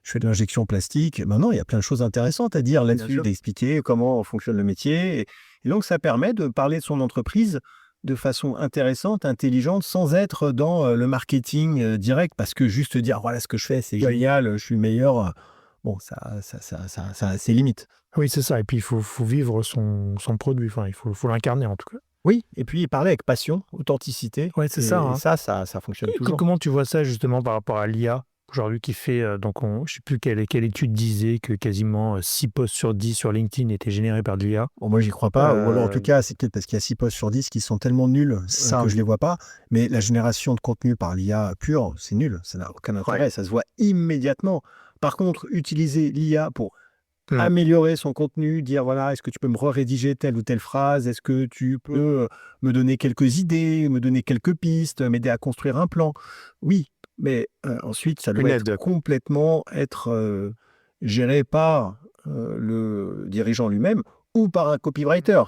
Je fais de l'injection plastique. » Non, il y a plein de choses intéressantes à dire là-dessus, d'expliquer comment fonctionne le métier. Et donc, ça permet de parler de son entreprise de façon intéressante, intelligente, sans être dans le marketing direct. Parce que juste dire « Voilà ce que je fais, c'est génial, je suis le meilleur. » Bon, ça a ses limites. Oui, c'est ça. Et puis, il faut vivre son produit. Enfin, il faut l'incarner, en tout cas. Oui, et puis parler avec passion, authenticité. Oui, c'est ça. Hein. Et ça fonctionne toujours. Comment tu vois ça, justement, par rapport à l'IA aujourd'hui qui fait... je ne sais plus quelle étude disait que quasiment 6 posts sur 10 sur LinkedIn étaient générés par de l'IA. Bon, moi, j'y crois pas. Ou alors, en tout cas, c'est peut-être parce qu'il y a 6 posts sur 10 qui sont tellement nuls que je ne les vois pas. Mais la génération de contenu par l'IA pure, c'est nul. Ça n'a aucun intérêt. Ça se voit immédiatement. Par contre, utiliser l'IA pour améliorer son contenu, dire voilà, est-ce que tu peux me rédiger telle ou telle phrase, est-ce que tu peux me donner quelques idées, me donner quelques pistes, m'aider à construire un plan. Oui, mais ensuite, ça doit complètement être géré par le dirigeant lui-même ou par un copywriter,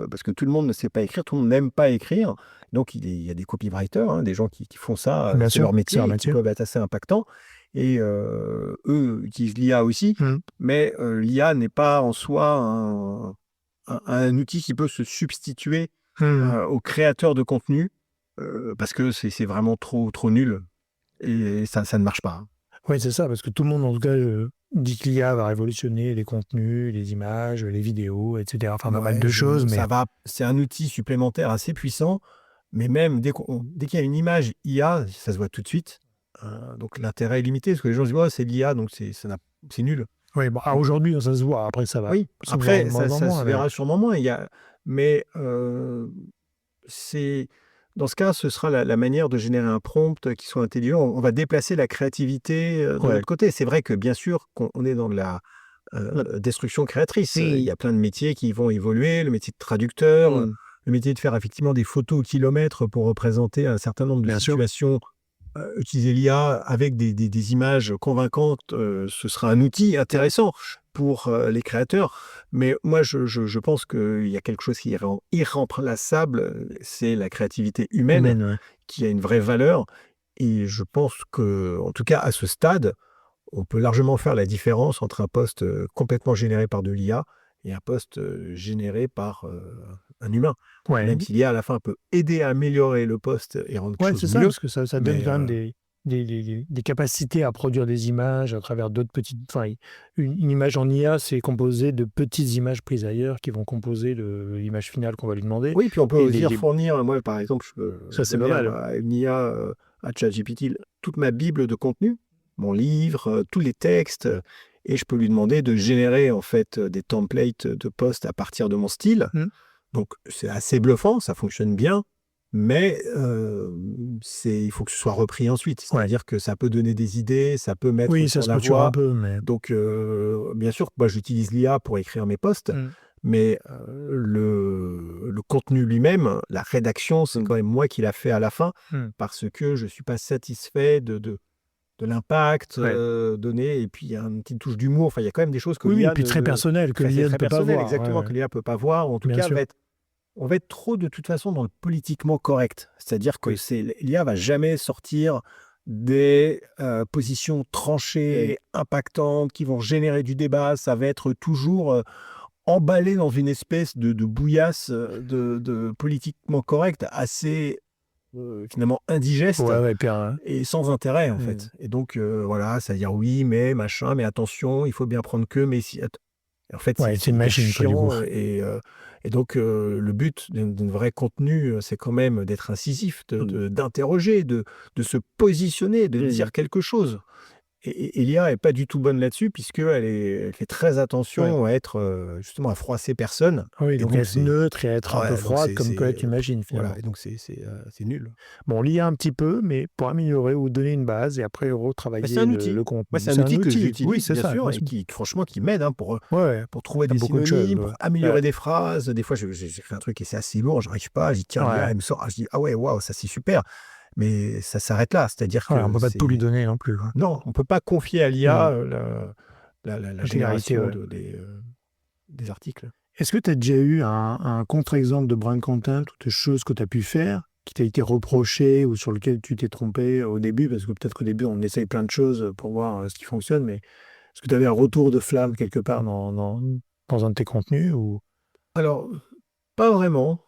parce que tout le monde ne sait pas écrire, tout le monde n'aime pas écrire. Donc, il y a des copywriters, hein, des gens qui font ça, c'est leur métier, qui peuvent être assez impactants. Et eux utilisent l'IA aussi, mais l'IA n'est pas en soi un outil qui peut se substituer aux créateurs de contenu, parce que c'est vraiment trop nul, et ça ne marche pas. Oui, c'est ça, parce que tout le monde, en tout cas, dit que l'IA va révolutionner les contenus, les images, les vidéos, etc. Enfin, pas mal de choses. Mais c'est un outil supplémentaire assez puissant, mais même dès qu'il y a une image IA, ça se voit tout de suite. Donc l'intérêt est limité, parce que les gens se disent oh, c'est l'IA, donc c'est nul. Oui, bon, aujourd'hui, ça se voit. Après, ça va. Oui, après, ça se verra sûrement moins. Mais dans ce cas, ce sera la manière de générer un prompt qui soit intelligent. On va déplacer la créativité de l'autre côté. C'est vrai que, bien sûr, on est dans de la destruction créatrice. Il y a plein de métiers qui vont évoluer, le métier de traducteur, le métier de faire effectivement des photos au kilomètre pour représenter un certain nombre de situations. Utiliser l'IA avec des images convaincantes, ce sera un outil intéressant pour les créateurs. Mais moi, je pense qu'il y a quelque chose qui est irremplaçable, c'est la créativité humaine, qui a une vraie valeur. Et je pense qu'en tout cas, à ce stade, on peut largement faire la différence entre un post complètement généré par de l'IA et un post généré par un humain. Même si l'IA, à la fin, peut aider à améliorer le post et rendre quelque chose c'est ça, parce que ça donne quand même des capacités à produire des images à travers d'autres petites... Enfin, une image en IA, c'est composé de petites images prises ailleurs qui vont composer l'image finale qu'on va lui demander. Oui, puis on peut aussi fournir... Moi, par exemple, je peux à une IA, à ChatGPT, toute ma bible de contenu, mon livre, tous les textes... Et je peux lui demander de générer en fait des templates de posts à partir de mon style. Donc c'est assez bluffant, ça fonctionne bien, mais il faut que ce soit repris ensuite. C'est-à-dire que ça peut donner des idées, ça peut mettre sur la voie. Un peu, mais... Donc bien sûr, moi j'utilise l'IA pour écrire mes posts, mais le contenu lui-même, la rédaction, c'est quand même moi qui l'a fait à la fin, parce que je ne suis pas satisfait de l'impact donné, et puis il y a une petite touche d'humour. Enfin, il y a quand même des choses que l'IA... et puis très personnelles, que l'IA ne peut pas voir. Exactement, que l'IA ne peut pas voir. En tout cas, on va être trop, de toute façon, dans le politiquement correct. C'est-à-dire que l'IA ne va jamais sortir des positions tranchées, impactantes, qui vont générer du débat. Ça va être toujours emballé dans une espèce de bouillasse de politiquement correct, assez... finalement indigeste et sans intérêt en fait. Et donc voilà, ça veut dire oui, mais machin, mais attention, il faut bien prendre que, mais si... En fait, c'est une machine chiant, et donc le but d'un vrai contenu, c'est quand même d'être incisif, d'interroger, de se positionner, de dire quelque chose. Et l'IA n'est pas du tout bonne là-dessus, puisqu'elle fait très attention à être justement à froisser personne. Oui, donc être neutre et être un peu froide, comme peut être imagine finalement. Voilà, et donc c'est nul. Bon, l'IA un petit peu, mais pour améliorer ou donner une base et après retravailler le contenu. C'est un outil que j'utilise, bien sûr, et qui franchement qui m'aide pour trouver des synonymes, pour améliorer des phrases. Des fois, j'ai fait un truc qui est assez lourd, j'arrive pas, j'y tiens, l'IA, elle me sort, je dis ah ouais, waouh, ça c'est super. Mais ça s'arrête là, c'est-à-dire qu'on ne peut pas tout lui donner non plus. Non, on ne peut pas confier à l'IA la génération des articles. Est-ce que tu as déjà eu un contre-exemple de brand content ou de choses que tu as pu faire qui t'a été reproché ou sur lequel tu t'es trompé au début? Parce que peut-être qu'au début, on essaye plein de choses pour voir ce qui fonctionne, mais est-ce que tu avais un retour de flamme quelque part dans un de tes contenus ou... Alors, pas vraiment.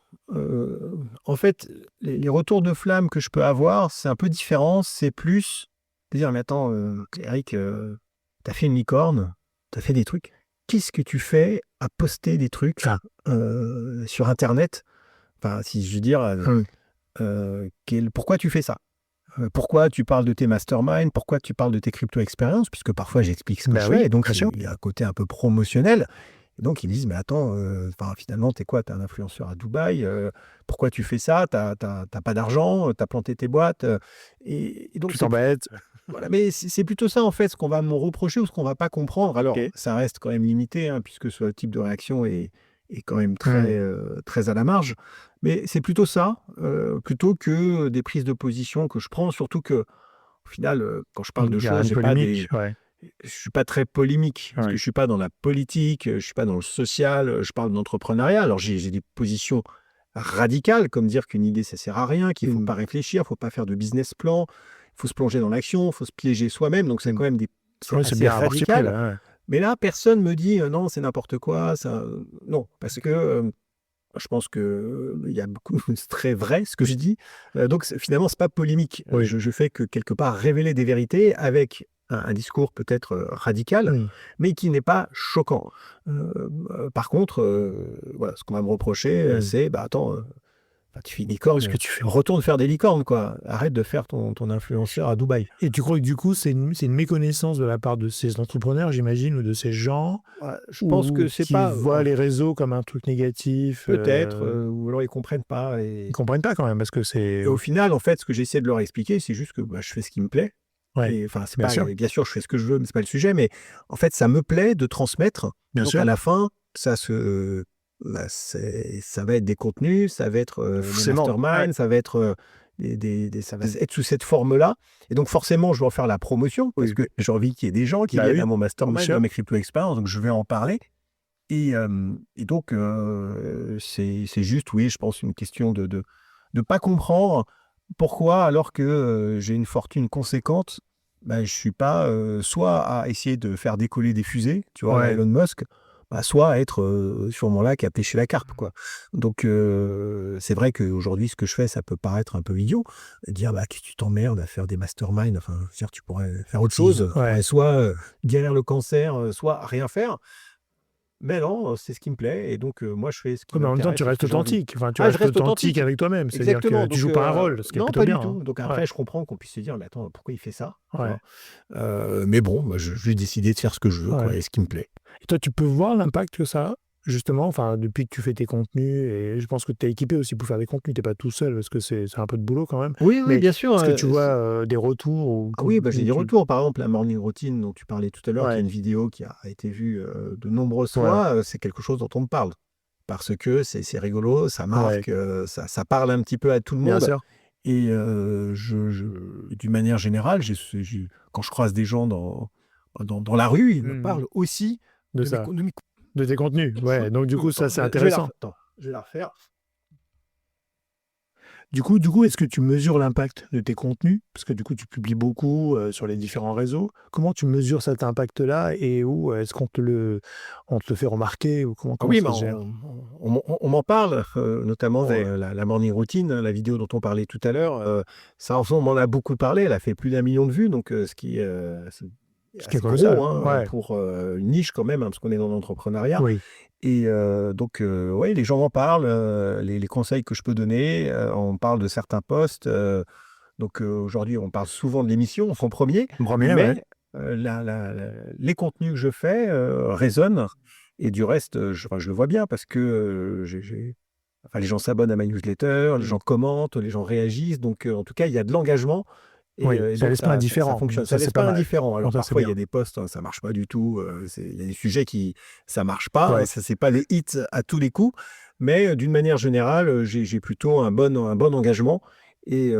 En fait, les retours de flamme que je peux avoir, c'est un peu différent. C'est plus de dire, mais attends, Eric, t'as fait une licorne, t'as fait des trucs. Qu'est-ce que tu fais à poster des trucs sur Internet? Enfin, si je veux dire, pourquoi tu fais ça? Pourquoi tu parles de tes masterminds? Pourquoi tu parles de tes crypto-expériences? Puisque parfois, j'explique ce que je fais. Et donc, il y a un côté un peu promotionnel. Et donc, ils disent, mais attends, finalement, t'es quoi? T'es un influenceur à Dubaï, pourquoi tu fais ça? T'as pas d'argent, t'as planté tes boîtes. Et donc, Tu t'embêtes. voilà, mais c'est plutôt ça, en fait, ce qu'on va me reprocher ou ce qu'on va pas comprendre. Alors, Ok. ça reste quand même limité, hein, puisque ce type de réaction est quand même Hmm. très à la marge. Mais c'est plutôt ça, plutôt que des prises de position que je prends, surtout que, au final, quand je parle Il de y a choses, une polémique. Ouais. je suis pas très polémique, parce que Ouais. je suis pas dans la politique, je suis pas dans le social, je parle d'entrepreneuriat. Alors, j'ai des positions radicales, comme dire qu'une idée, ça sert à rien, qu'il faut Hmm. pas réfléchir, faut pas faire de business plan, il faut se plonger dans l'action, il faut se piéger soi-même. Donc, c'est Hmm. quand même c'est Ouais, c'est assez bien articulé. radical. Ouais. Mais là, personne me dit non, c'est n'importe quoi. Ça, non, parce que je pense que il y a beaucoup, c'est très vrai ce que je dis. Donc, finalement, c'est pas polémique. Oui. Je fais que quelque part révéler des vérités avec un discours peut-être radical, Oui. mais qui n'est pas choquant. Par contre, voilà, ce qu'on va me reprocher, Oui. c'est bah attends. Enfin, tu fais une licorne, ce que tu fais, retourne faire des licornes, quoi. Arrête de faire ton influenceur à Dubaï. Et tu crois que du coup, c'est une méconnaissance de la part de ces entrepreneurs, j'imagine, ou de ces gens, Ouais, je pense ou que c'est qui pas. voient les réseaux comme un truc négatif. Peut-être, ou alors ils comprennent pas. Ils comprennent pas quand même, parce que c'est... Et au final, en fait, ce que j'essaie de leur expliquer, c'est juste que bah, je fais ce qui me plaît. Ouais, Et enfin, c'est bien pas, sûr, bien sûr, je fais ce que je veux, mais c'est pas le sujet. Mais en fait, ça me plaît de transmettre. bien Donc à sûr. la fin, bah, ça va être des contenus, ça va être des Forcément. masterminds, ça va être ça va être sous cette forme-là. Et donc forcément, je vais en faire la promotion parce Oui. que j'ai envie qu'il y ait des gens qui Bah viennent oui, à mon bien mastermind sûr. dans mes crypto expériences. Donc je vais en parler. Et donc, c'est juste, oui, je pense, une question de pas comprendre pourquoi, alors que j'ai une fortune conséquente, bah, je suis pas soit à essayer de faire décoller des fusées, tu vois, à la Ouais. Elon Musk, bah, soit à être sûrement là qui a pêché la carpe, quoi. Donc, c'est vrai qu'aujourd'hui, ce que je fais, ça peut paraître un peu idiot. Dire, bah, que tu t'emmerdes à faire des masterminds, enfin, je veux dire, tu pourrais faire autre chose. Tu pourrais Ouais. soit guérir le cancer, soit rien faire. Mais non, c'est ce qui me plaît et donc moi je fais ce qui Ouais, mais en même temps, tu m'intéresse et ce restes que j'ai envie. authentique. Enfin, tu Ah, je restes reste authentique authentique! avec toi-même. C'est-à-dire Exactement, que tu donc joues pas un rôle, ce qui est non, plutôt pas du bien. tout. Donc Ouais. après, je comprends qu'on puisse se dire: «Mais attends, pourquoi il fait ça?» Tu Ouais. vois? Mais bon, moi, j'ai décidé de faire ce que je veux, quoi, Ouais. et ce qui me plaît. Et toi, tu peux voir l'impact que ça a, justement, enfin, depuis que tu fais tes contenus, et je pense que tu es équipé aussi pour faire des contenus, tu n'es pas tout seul, parce que c'est un peu de boulot quand même. Oui, oui, Mais bien sûr, est-ce que tu vois des retours ou, ah oui, bah, j'ai ou des tu... retours. Par exemple, la morning routine dont tu parlais tout à l'heure, qui est Ouais, une vidéo qui a été vue, de nombreuses ouais, fois, c'est quelque chose dont on me parle. Parce que c'est rigolo, ça ouais, marque, ça parle un petit peu à tout le bien monde. sûr. Et d'une manière générale, quand je croise des gens dans la rue, ils me Mhm. parlent aussi De de mes ça, con de mes de tes contenus. Ouais, donc du coup, ça, attends, c'est je vais intéressant. je vais la refaire. Du coup, est-ce que tu mesures l'impact de tes contenus? Parce que du coup, tu publies beaucoup sur les différents réseaux. Comment tu mesures cet impact-là et où est-ce on te le fait remarquer ou Ah comment oui, ça bah, se gère? on m'en parle, notamment Ouais. la morning routine, la vidéo dont on parlait tout à l'heure, ça, on m'en a beaucoup parlé. Elle a fait plus d'1 million de vues, donc ce qui est, c'est Ce qui est assez gros, colossal. hein, Ouais. pour une niche quand même, hein, parce qu'on est dans l'entrepreneuriat. Oui. Et donc ouais, les gens m'en parlent, les conseils que je peux donner, on parle de certains posts, donc aujourd'hui, on parle souvent de l'émission, son premier, Le premier, ouais. mais les contenus que je fais, résonnent et du reste, enfin, je le vois bien parce que, enfin, les gens s'abonnent à ma newsletter, les Mm. gens commentent, les gens réagissent, donc en tout cas, il y a de l'engagement Oui, et ça donc laisse pas ça indifférent. fonctionne. Ça Ça, laisse c'est pas pas mal. indifférent. Non, Alors ça, c'est parfois, il y bien. a des posts, hein, ça marche pas du tout, il y a des sujets qui ça marche pas, hein, Ouais. ça c'est pas les hits à tous les coups, mais d'une manière générale, j'ai plutôt un bon engagement et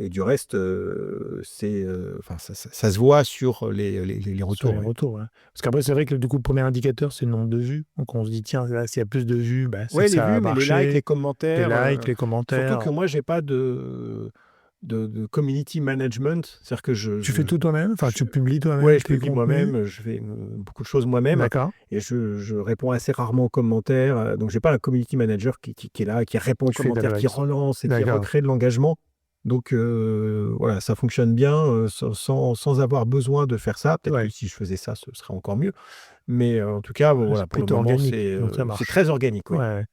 du reste, enfin ça se voit sur les Sur les retours, ouais. retours, ouais. Parce qu'après, c'est vrai que du coup, le premier indicateur, c'est le nombre de vues. Donc, on se dit, tiens, là, s'il y a plus de vues, bah, c'est Ouais, que les ça a vues, mais les likes, les marché. Les commentaires, likes, les surtout que commentaires. moi j'ai pas de community management. C'est-à-dire que Tu fais tout toi-même? Enfin, je tu publies ouais, toi-même je tes publie contenus? moi-même, je fais, beaucoup de choses moi-même D'accord. et je réponds assez rarement aux commentaires, donc j'ai pas un community manager qui est là, qui répond aux Tu fais de commentaires, la... qui relance et qui D'accord. recrée de l'engagement. Donc voilà, ça fonctionne bien, sans avoir besoin de faire ça. Peut-être que Ouais. si je faisais ça, ce serait encore mieux. Mais en tout cas, Ouais, voilà, c'est pour le plutôt moment, organique. Donc, ça c'est marche. très organique, oui. Ouais.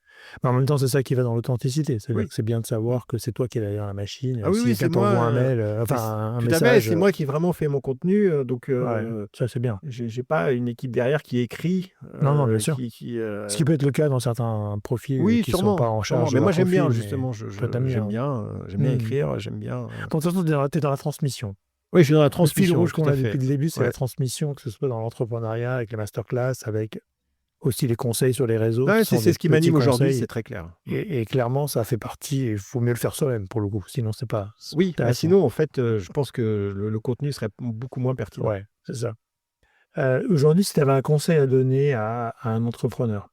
Mais en même temps, c'est ça qui va dans l'authenticité. C'est-à-dire Oui. que c'est bien de savoir que c'est toi qui es derrière la machine. Ah oui, Si oui, c'est quelqu'un t'envoie moi. un mail, C'est- un Tout à fait, message, c'est moi qui vraiment fais mon contenu. ouais, ça c'est bien. J'ai pas une équipe derrière qui écrit, Non, bien sûr. qui, Ce qui peut être le cas dans certains profils oui, qui ne sont pas sûrement, en sûrement. charge de Mais leur moi, j'aime bien, profil, mais justement. toi, t'aimes bien. J'aime bien Hmm. écrire, j'aime bien. Donc, de toute façon, tu es dans la transmission. Oui, je suis dans la Le fil transmission, rouge tout qu'on à a fait. depuis le début, c'est Ouais. la transmission, que ce soit dans l'entrepreneuriat, avec les masterclass, avec aussi les conseils sur les réseaux. Ouais, qui sont c'est des ce qui petits m'anime aujourd'hui, conseils. c'est très clair. Et clairement, ça fait partie, et il faut mieux le faire soi-même pour le coup, sinon c'est pas Oui, bah, intéressant. sinon, en fait, je pense que le contenu serait beaucoup moins pertinent. Ouais, c'est ça. Aujourd'hui, si tu avais un conseil à donner à un entrepreneur,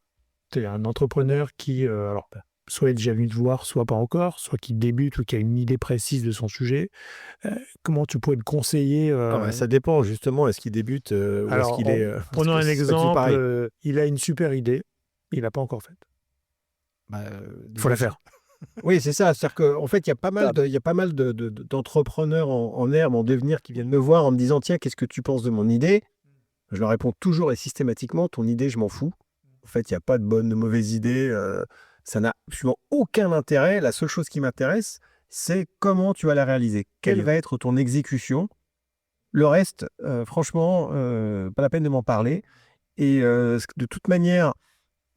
tu es un entrepreneur qui, alors, soit est déjà venu te voir, soit pas encore, soit qui débute ou qui a une idée précise de son sujet, comment tu pourrais le conseiller Ah bah, ça dépend, justement, est-ce qu'il débute ou est-ce Alors, qu'il est. Parce prenons que un c'est pas toujours exemple, pareil. il a une super idée, il l'a pas encore faite. Bah, Il faut la faire. Oui, c'est ça. C'est-à-dire qu'en fait, il y a pas mal Stop. d'entrepreneurs en herbe, en devenir, qui viennent me voir en me disant: Tiens, qu'est-ce que tu penses de mon idée? Je leur réponds toujours et systématiquement: Ton idée, je m'en fous. En fait, il n'y a pas de bonne, de mauvaise idée. Ça n'a absolument aucun intérêt. La seule chose qui m'intéresse, c'est comment tu vas la réaliser. Quelle va être ton exécution? Le reste, franchement, pas la peine de m'en parler. Et de toute manière,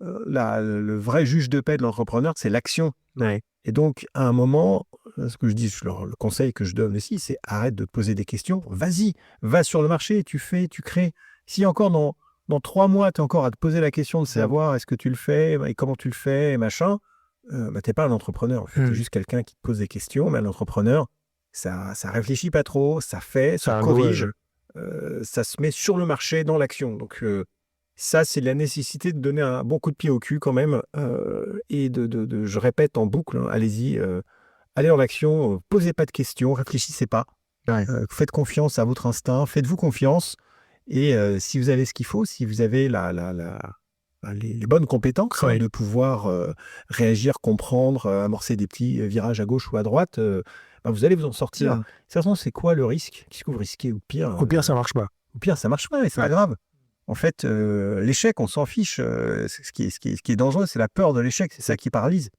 le vrai juge de paix de l'entrepreneur, c'est l'action. Ouais. Et donc, à un moment, ce que je dis, le conseil que je donne aussi, c'est arrête de te poser des questions. Vas-y, va sur le marché, tu fais, tu crées. Si encore dans 3 mois, tu es encore à te poser la question de savoir est-ce que tu le fais et comment tu le fais et machin, tu n'es pas un entrepreneur. En fait, tu es juste quelqu'un qui te pose des questions. Mais un entrepreneur, ça réfléchit pas trop, ça fait, C'est ça un corrige, go, ça se met sur le marché dans l'action. Donc, ça, c'est la nécessité de donner un bon coup de pied au cul quand même. Et je répète en boucle, hein, allez-y, allez en action, posez pas de questions, réfléchissez pas. Ouais. Faites confiance à votre instinct, faites-vous confiance. Et si vous avez ce qu'il faut, si vous avez les bonnes compétences Ouais. de pouvoir réagir, comprendre, amorcer des petits virages à gauche ou à droite, vous allez vous en sortir. De toute façon, c'est quoi le risque? Qu'est-ce que vous risquez au pire? Au pire, ça marche pas. Au pire, ça marche pas et c'est pas Ouais. grave. En fait, l'échec, on s'en fiche. Ce qui est dangereux, c'est la peur de l'échec. C'est ça qui paralyse.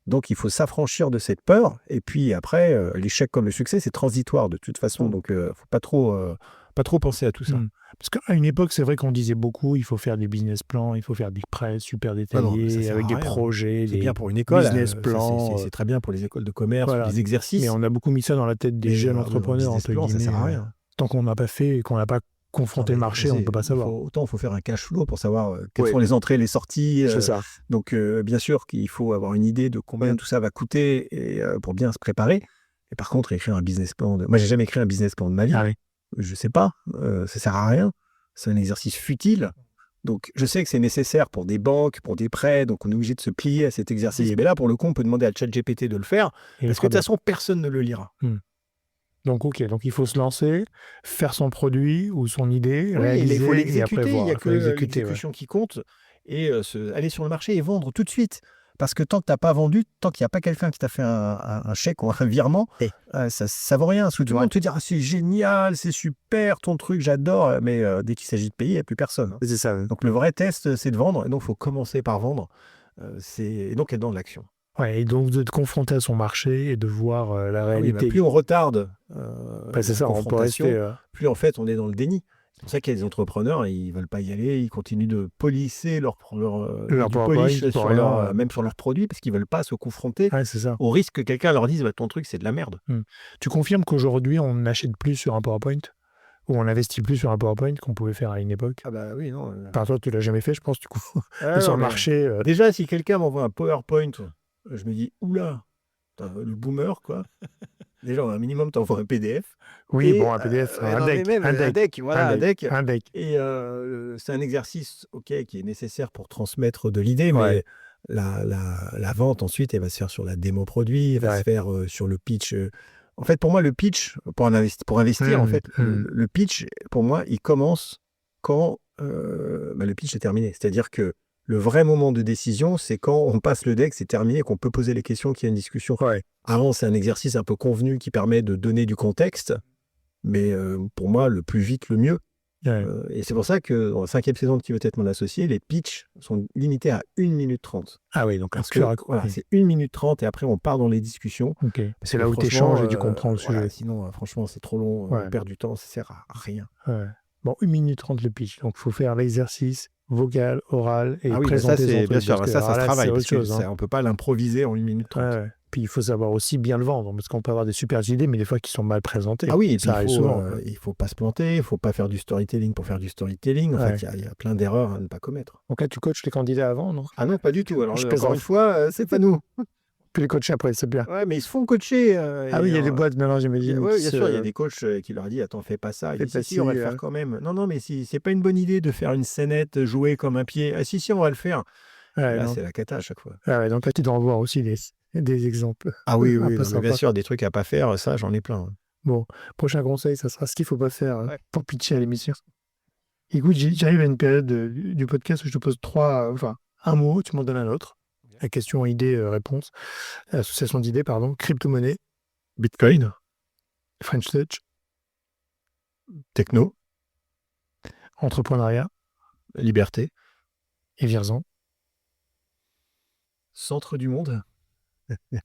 Donc, il faut s'affranchir de cette peur. Et puis après, l'échec comme le succès, c'est transitoire de toute façon. Donc, faut pas trop penser à tout ça. Parce qu'à une époque, c'est vrai qu'on disait beaucoup, il faut faire des business plans, il faut faire des prêts super détaillés, ça sert avec à des rien. projets, C'est des bien pour une école. business Ça, plans. c'est très bien pour les écoles de commerce, Voilà. les exercices. Mais on a beaucoup mis ça dans la tête des Mais, jeunes un entrepreneurs, business entre plan, ça guillemets. sert à rien. Tant qu'on n'a pas fait et qu'on n'a pas confronté le marché, on ne peut pas savoir. Autant il faut faire un cash flow pour savoir quelles sont les entrées et les sorties. C'est ça. Donc, bien sûr qu'il faut avoir une idée de combien tout ça va coûter et, pour bien se préparer. Et par contre, écrire un business plan. Moi, j'ai jamais écrit un business plan de ma vie. Ah oui. Je sais pas. Ça sert à rien. C'est un exercice futile. Donc, je sais que c'est nécessaire pour des banques, pour des prêts. Donc, on est obligé de se plier à cet exercice. Mais là, pour le coup, on peut demander à ChatGPT de le faire. Parce que de toute façon, personne ne le lira. Donc, donc il faut se lancer, faire son produit ou son idée, Oui, réaliser il faut et l'exécuter. après voir. Il n'y a que l'exécution qui compte. Et aller sur le marché et vendre tout de suite. Parce que tant que tu n'as pas vendu, tant qu'il n'y a pas quelqu'un qui t'a fait un chèque ou un virement, ça ne vaut rien. Parce que tout le monde te dira c'est génial, c'est super, ton truc, j'adore. Mais dès qu'il s'agit de payer, il n'y a plus personne. C'est ça. Donc le vrai test, c'est de vendre. Et donc il faut commencer par vendre. Et donc être dans de l'action. Ouais, et donc de te confronter à son marché et de voir la réalité. Plus on retarde c'est ça, on peut rester. Plus en fait on est dans le déni. C'est pour ça qu'il y a des entrepreneurs, ils ne veulent pas y aller, ils continuent de polisser leur polish même sur leurs produits parce qu'ils ne veulent pas se confronter au risque que quelqu'un leur dise ton truc c'est de la merde. Tu confirmes qu'aujourd'hui on n'achète plus sur un PowerPoint ou on n'investit plus sur un PowerPoint qu'on pouvait faire à une époque? Ah bah oui, non. Enfin, toi, tu l'as jamais fait, je pense, du coup. Sur le marché. Déjà, si quelqu'un m'envoie un PowerPoint, je me dis, oula, le boomer, quoi. Déjà, un minimum, t'envoies un PDF. Oui, un PDF, un deck. Un deck. Et c'est un exercice, qui est nécessaire pour transmettre de l'idée, mais la vente, ensuite, elle va se faire sur la démo produit, elle va se faire sur le pitch. En fait, pour moi, le pitch, pour investir, en fait, le pitch, pour moi, il commence quand le pitch est terminé. C'est-à-dire que le vrai moment de décision, c'est quand on passe le deck, c'est terminé, qu'on peut poser les questions, qu'il y a une discussion. Avant, c'est un exercice un peu convenu qui permet de donner du contexte. Mais pour moi, le plus vite, le mieux. Ouais. Et c'est pour ça que dans la 5e saison de Qui veut être mon associé, les pitchs sont limités à 1 minute 30. Ah oui, donc Parce plus que raccourci. voilà, c'est 1 minute 30 et après on part dans les discussions. Ok. Parce C'est que là où tu franchement, échanges et tu comprends le voilà, sujet. sinon, franchement, c'est trop long, Ouais. on perd du temps, ça sert à rien. Ouais. Bon, 1 minute 30 le pitch. Donc, il faut faire l'exercice vocal, oral et Ah oui, mais ça, présenter son c'est bien truc. sûr, Parce que ça alors se là, c'est travaille, autre parce que chose. Hein. on peut pas l'improviser en 1 minute Ouais, 30. ouais. Puis, il faut savoir aussi bien le vendre, parce qu'on peut avoir des super idées, mais des fois qui sont mal présentées. Ah oui, et puis Ça arrive souvent. Quoi. il faut pas se planter, il faut pas faire du storytelling pour faire du storytelling. En Ouais. fait, il y a plein d'erreurs à ne pas commettre. Donc là, tu coaches les candidats avant, non? Ah non, pas du tout. Alors, Je encore plaisante. une fois, c'est pas nous. Puis les coachs après, c'est bien. Ouais, mais ils se font coacher. Ah oui, il y a des boîtes maintenant, j'imagine. Oui, qui bien se- sûr, il y a des coachs qui leur disent attends, fais pas ça. Ils Fais disent pas si, on va le ci, faire quand même. Non, non, mais si, c'est pas une bonne idée de faire une scénette jouer comme un pied. Ah si, on va le faire. Et Ouais, là, non. c'est la cata à chaque fois. Ah ouais, donc là, tu dois en voir aussi des exemples. Ah oui, Un oui, peu non, mais bien sympas. sûr, des trucs à pas faire, ça, j'en ai plein. Bon, prochain conseil, ça sera ce qu'il ne faut pas faire Ouais. pour pitcher à l'émission. Écoute, j'arrive à une période du podcast où je te pose un mot, tu m'en donnes un autre. La question, idée, réponse. Association d'idées, pardon. Crypto-monnaie, Bitcoin, French Touch, techno, entrepreneuriat liberté, et Vierzon, centre du monde.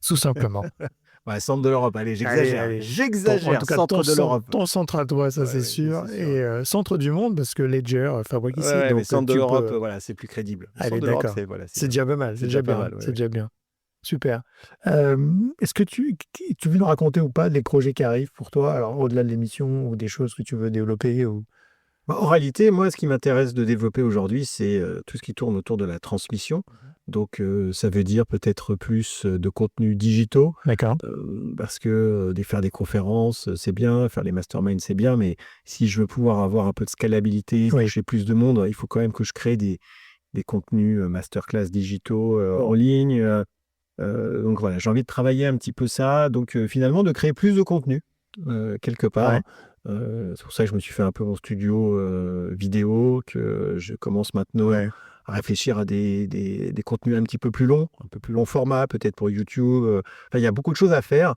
tout simplement. Ouais, centre de l'Europe, allez, Allez. En J'exagère, tout cas, centre de l'Europe. ton centre à toi, ça Ouais, c'est ouais, sûr. c'est sûr. Et centre du monde, parce que Ledger fabrique ici. Ouais, donc mais centre de tu l'Europe, peux... voilà, c'est plus crédible. Le Allez, centre de l'Europe, d'accord. c'est voilà, C'est déjà pas mal, c'est déjà pas bien. mal, ouais, C'est ouais. déjà bien. Super. Est-ce que tu veux nous raconter ou pas les projets qui arrivent pour toi, alors au-delà de l'émission ou des choses que tu veux développer ou... Bah, en réalité, moi, ce qui m'intéresse de développer aujourd'hui, c'est tout ce qui tourne autour de la transmission. Donc, ça veut dire peut-être plus de contenus digitaux, D'accord. parce que faire des conférences, c'est bien, faire les masterminds, c'est bien, mais si je veux pouvoir avoir un peu de scalabilité, Oui. toucher plus de monde, il faut quand même que je crée des contenus masterclass digitaux en ligne. Donc voilà, j'ai envie de travailler un petit peu ça, donc finalement de créer plus de contenu quelque part. Ouais. C'est pour ça que je me suis fait un peu mon studio vidéo, que je commence maintenant Ouais. à réfléchir à des contenus un petit peu plus longs, un peu plus long format, peut-être pour YouTube. Enfin, il y a beaucoup de choses à faire.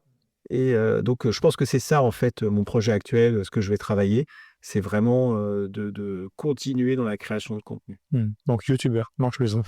Et donc, je pense que c'est ça, en fait, mon projet actuel, ce que je vais travailler. C'est vraiment de continuer dans la création de contenu. Donc, youtubeur. Non, je plaisante.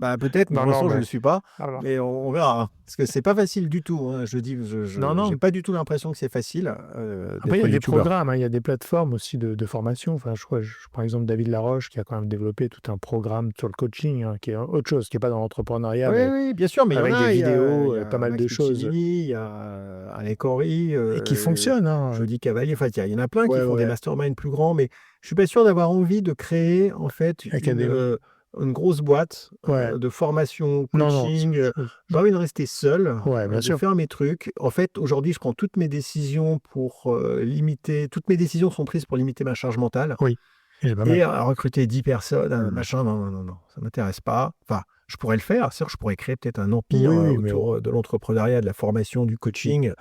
Bah, peut-être, mais Non, pour l'instant, non, je ne mais- le suis pas. Alors. Mais on verra. Parce que c'est pas facile du tout. Hein. Je dis, Non. j'ai pas du tout l'impression que c'est facile Après, il y d'être a des youtubeur. programmes, hein, il y a des plateformes aussi de formation. Enfin, je prends exemple David Laroche qui a quand même développé tout un programme sur le coaching, hein, qui est autre chose, qui n'est pas dans l'entrepreneuriat, Oui, mais oui, bien sûr, mais il y en avec a. des Il y a, vidéos, il y a pas mal Max de choses. Piccinini, il y a Alain Corry, Et qui fonctionnent. Hein. Jody Cavalier. Enfin, il y en a plein qui Ouais, font des ouais. masterminds plus grands, mais je suis pas sûr d'avoir envie de créer en fait Académie. une grosse boîte Ouais. de formation, Non, coaching. J'ai envie de rester seul, Ouais, bien de sûr. faire mes trucs. En fait, aujourd'hui, je prends toutes mes décisions pour limiter. Toutes mes décisions sont prises pour limiter ma charge mentale. Oui. Et pas Et mal. à recruter 10 personnes, machin, non, ça m'intéresse pas. Enfin, je pourrais le faire, c'est-à-dire que je pourrais créer peut-être un empire Oui, mais autour de l'entrepreneuriat, de la formation, du coaching,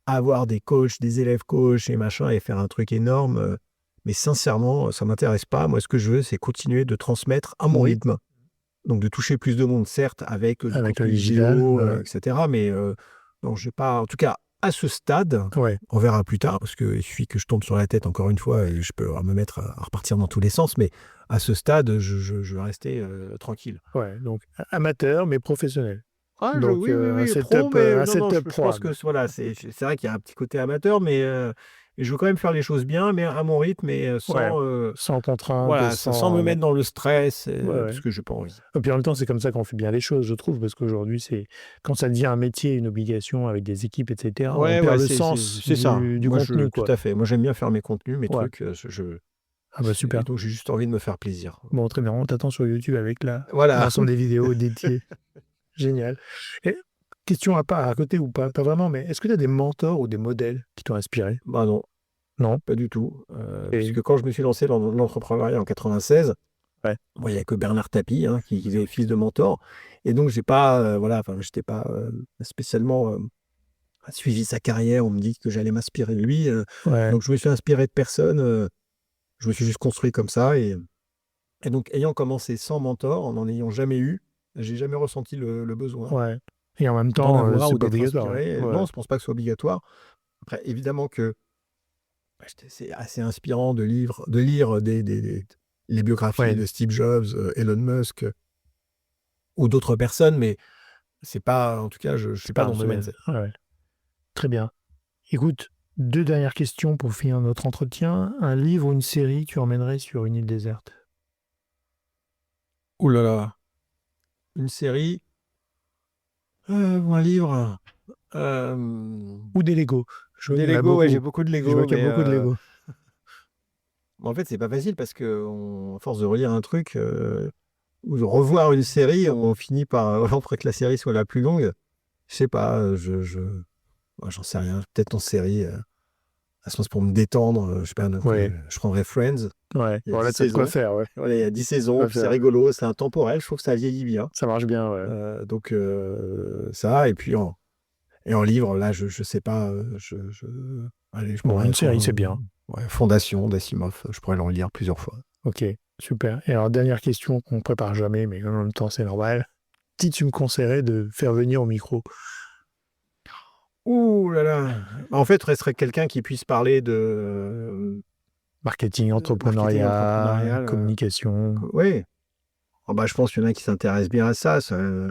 avoir des coachs, des élèves coachs et machin, et faire un truc énorme. Mais sincèrement, ça m'intéresse pas. Moi, ce que je veux, c'est continuer de transmettre à mon Oui. rythme. Donc, de toucher plus de monde, certes, avec du Avec le contenu digital, vidéo, ouais. etc. Mais non, j'ai pas. En tout cas, à ce stade, Ouais. on verra plus tard, parce qu'il suffit que je tombe sur la tête encore une fois et je peux me mettre à repartir dans tous les sens. Mais à ce stade, je vais rester tranquille. Ouais. Donc, amateur, mais professionnel. Ah, Donc, oui, un pro, setup, mais un non, setup je pro. pense que voilà, c'est vrai qu'il y a un petit côté amateur, mais je veux quand même faire les choses bien, mais à mon rythme et sans contrainte. voilà, Et sans me mettre dans le stress, Ouais. parce que j'ai pas envie. Et puis en même temps, c'est comme ça qu'on fait bien les choses, je trouve, parce qu'aujourd'hui, quand ça devient un métier, une obligation avec des équipes, etc., on perd le sens c'est ça. du Moi, contenu. tout Quoi. à fait. Moi, j'aime bien faire mes contenus, mes Ouais. trucs. Ah bah super. Et donc, j'ai juste envie de me faire plaisir. Bon, très bien. On t'attend sur YouTube avec Voilà. l'ensemble des vidéos dédiées. Génial. Et question à part, à côté ou pas vraiment, mais est-ce que tu as des mentors ou des modèles qui t'ont inspiré? Bah non. Non. Pas du tout. Et- Puisque quand je me suis lancé dans l'entrepreneuriat en 96, Ouais. bon, il n'y a que Bernard Tapie qui est fils de mentor. Et donc, j'ai pas, j'étais pas spécialement suivi sa carrière. On me dit que j'allais m'inspirer de lui. Ouais. Donc, je me suis inspiré de personne. Je me suis juste construit comme ça. Et donc, ayant commencé sans mentor, en n'en ayant jamais eu, j'ai jamais ressenti le besoin Ouais. Et en même d'en temps, avoir c'est ou pas d'être obligatoire. inspiré. Ouais. Non, je pense pas que ce soit obligatoire. Après, évidemment que c'est assez inspirant de lire les biographies de Steve Jobs, Elon Musk ou d'autres personnes, mais c'est pas, en tout cas, je suis pas dans ce mindset. Ouais. Très bien. Écoute, 2 dernières questions pour finir notre entretien. Un livre ou une série que tu emmènerais sur une île déserte? Ouh là là. Une série ou un livre Ou des Lego? Des Lego, ouais, j'ai beaucoup de Lego. Je vois qu'il y a beaucoup de Lego. En fait, c'est pas facile parce que à force de relire un truc ou de revoir une série, on finit par après que la série soit la plus longue. Je sais pas, j'en sais rien. Peut-être en série, à ce moment pour me détendre. Je sais pas, je prendrais Friends. Ouais, Il y a voilà, 10 t'as de quoi saisons. faire, ouais. Voilà, il y a 10 saisons, puis c'est rigolo, c'est intemporel. Je trouve que ça vieillit bien. Ça marche bien, ouais. Donc ça, et puis en livre, là, je sais pas. Allez, je prendrais Une série, c'est bien. Ouais, Fondation d'Asimov. Je pourrais le relire plusieurs fois. Ok, super. Et alors, dernière question qu'on ne prépare jamais, mais en même temps, c'est normal. Si tu me conseillerais de faire venir au micro? Ouh là là. En fait, resterait quelqu'un qui puisse parler de Marketing, marketing entrepreneuriat, communication. Oui. Je pense qu'il y en a qui s'intéressent bien à ça. Alors,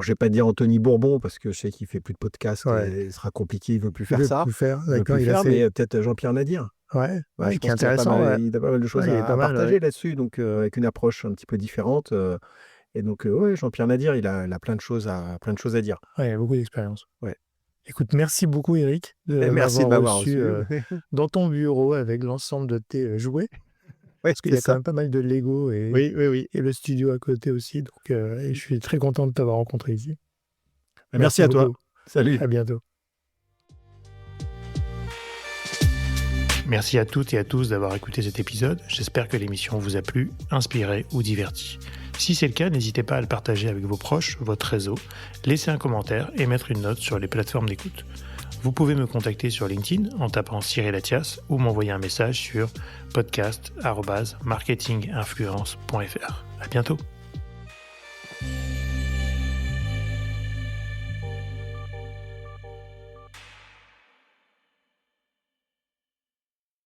je vais pas dire Anthony Bourbon parce que je sais qu'il fait plus de podcasts et il sera compliqué, il veut plus faire ça. D'accord, mais peut-être Jean-Pierre Nadir. Ouais, Je qui est pense qu'il a intéressant. il a pas mal de choses à partager là-dessus, donc avec une approche un petit peu différente. Et donc, Jean-Pierre Nadir, il a plein de choses à dire. Ouais, il a beaucoup d'expérience. Ouais. Écoute, merci beaucoup, Eric, Merci de m'avoir reçu dans ton bureau avec l'ensemble de tes jouets. Parce qu'il y a quand même pas mal de Lego et le studio à côté aussi. Donc, et je suis très content de t'avoir rencontré ici. Merci à toi. Salut. À bientôt. Merci à toutes et à tous d'avoir écouté cet épisode. J'espère que l'émission vous a plu, inspiré ou diverti. Si c'est le cas, n'hésitez pas à le partager avec vos proches, votre réseau, laisser un commentaire et mettre une note sur les plateformes d'écoute. Vous pouvez me contacter sur LinkedIn en tapant Cyril Athias ou m'envoyer un message sur podcast@marketinginfluence.fr. À bientôt.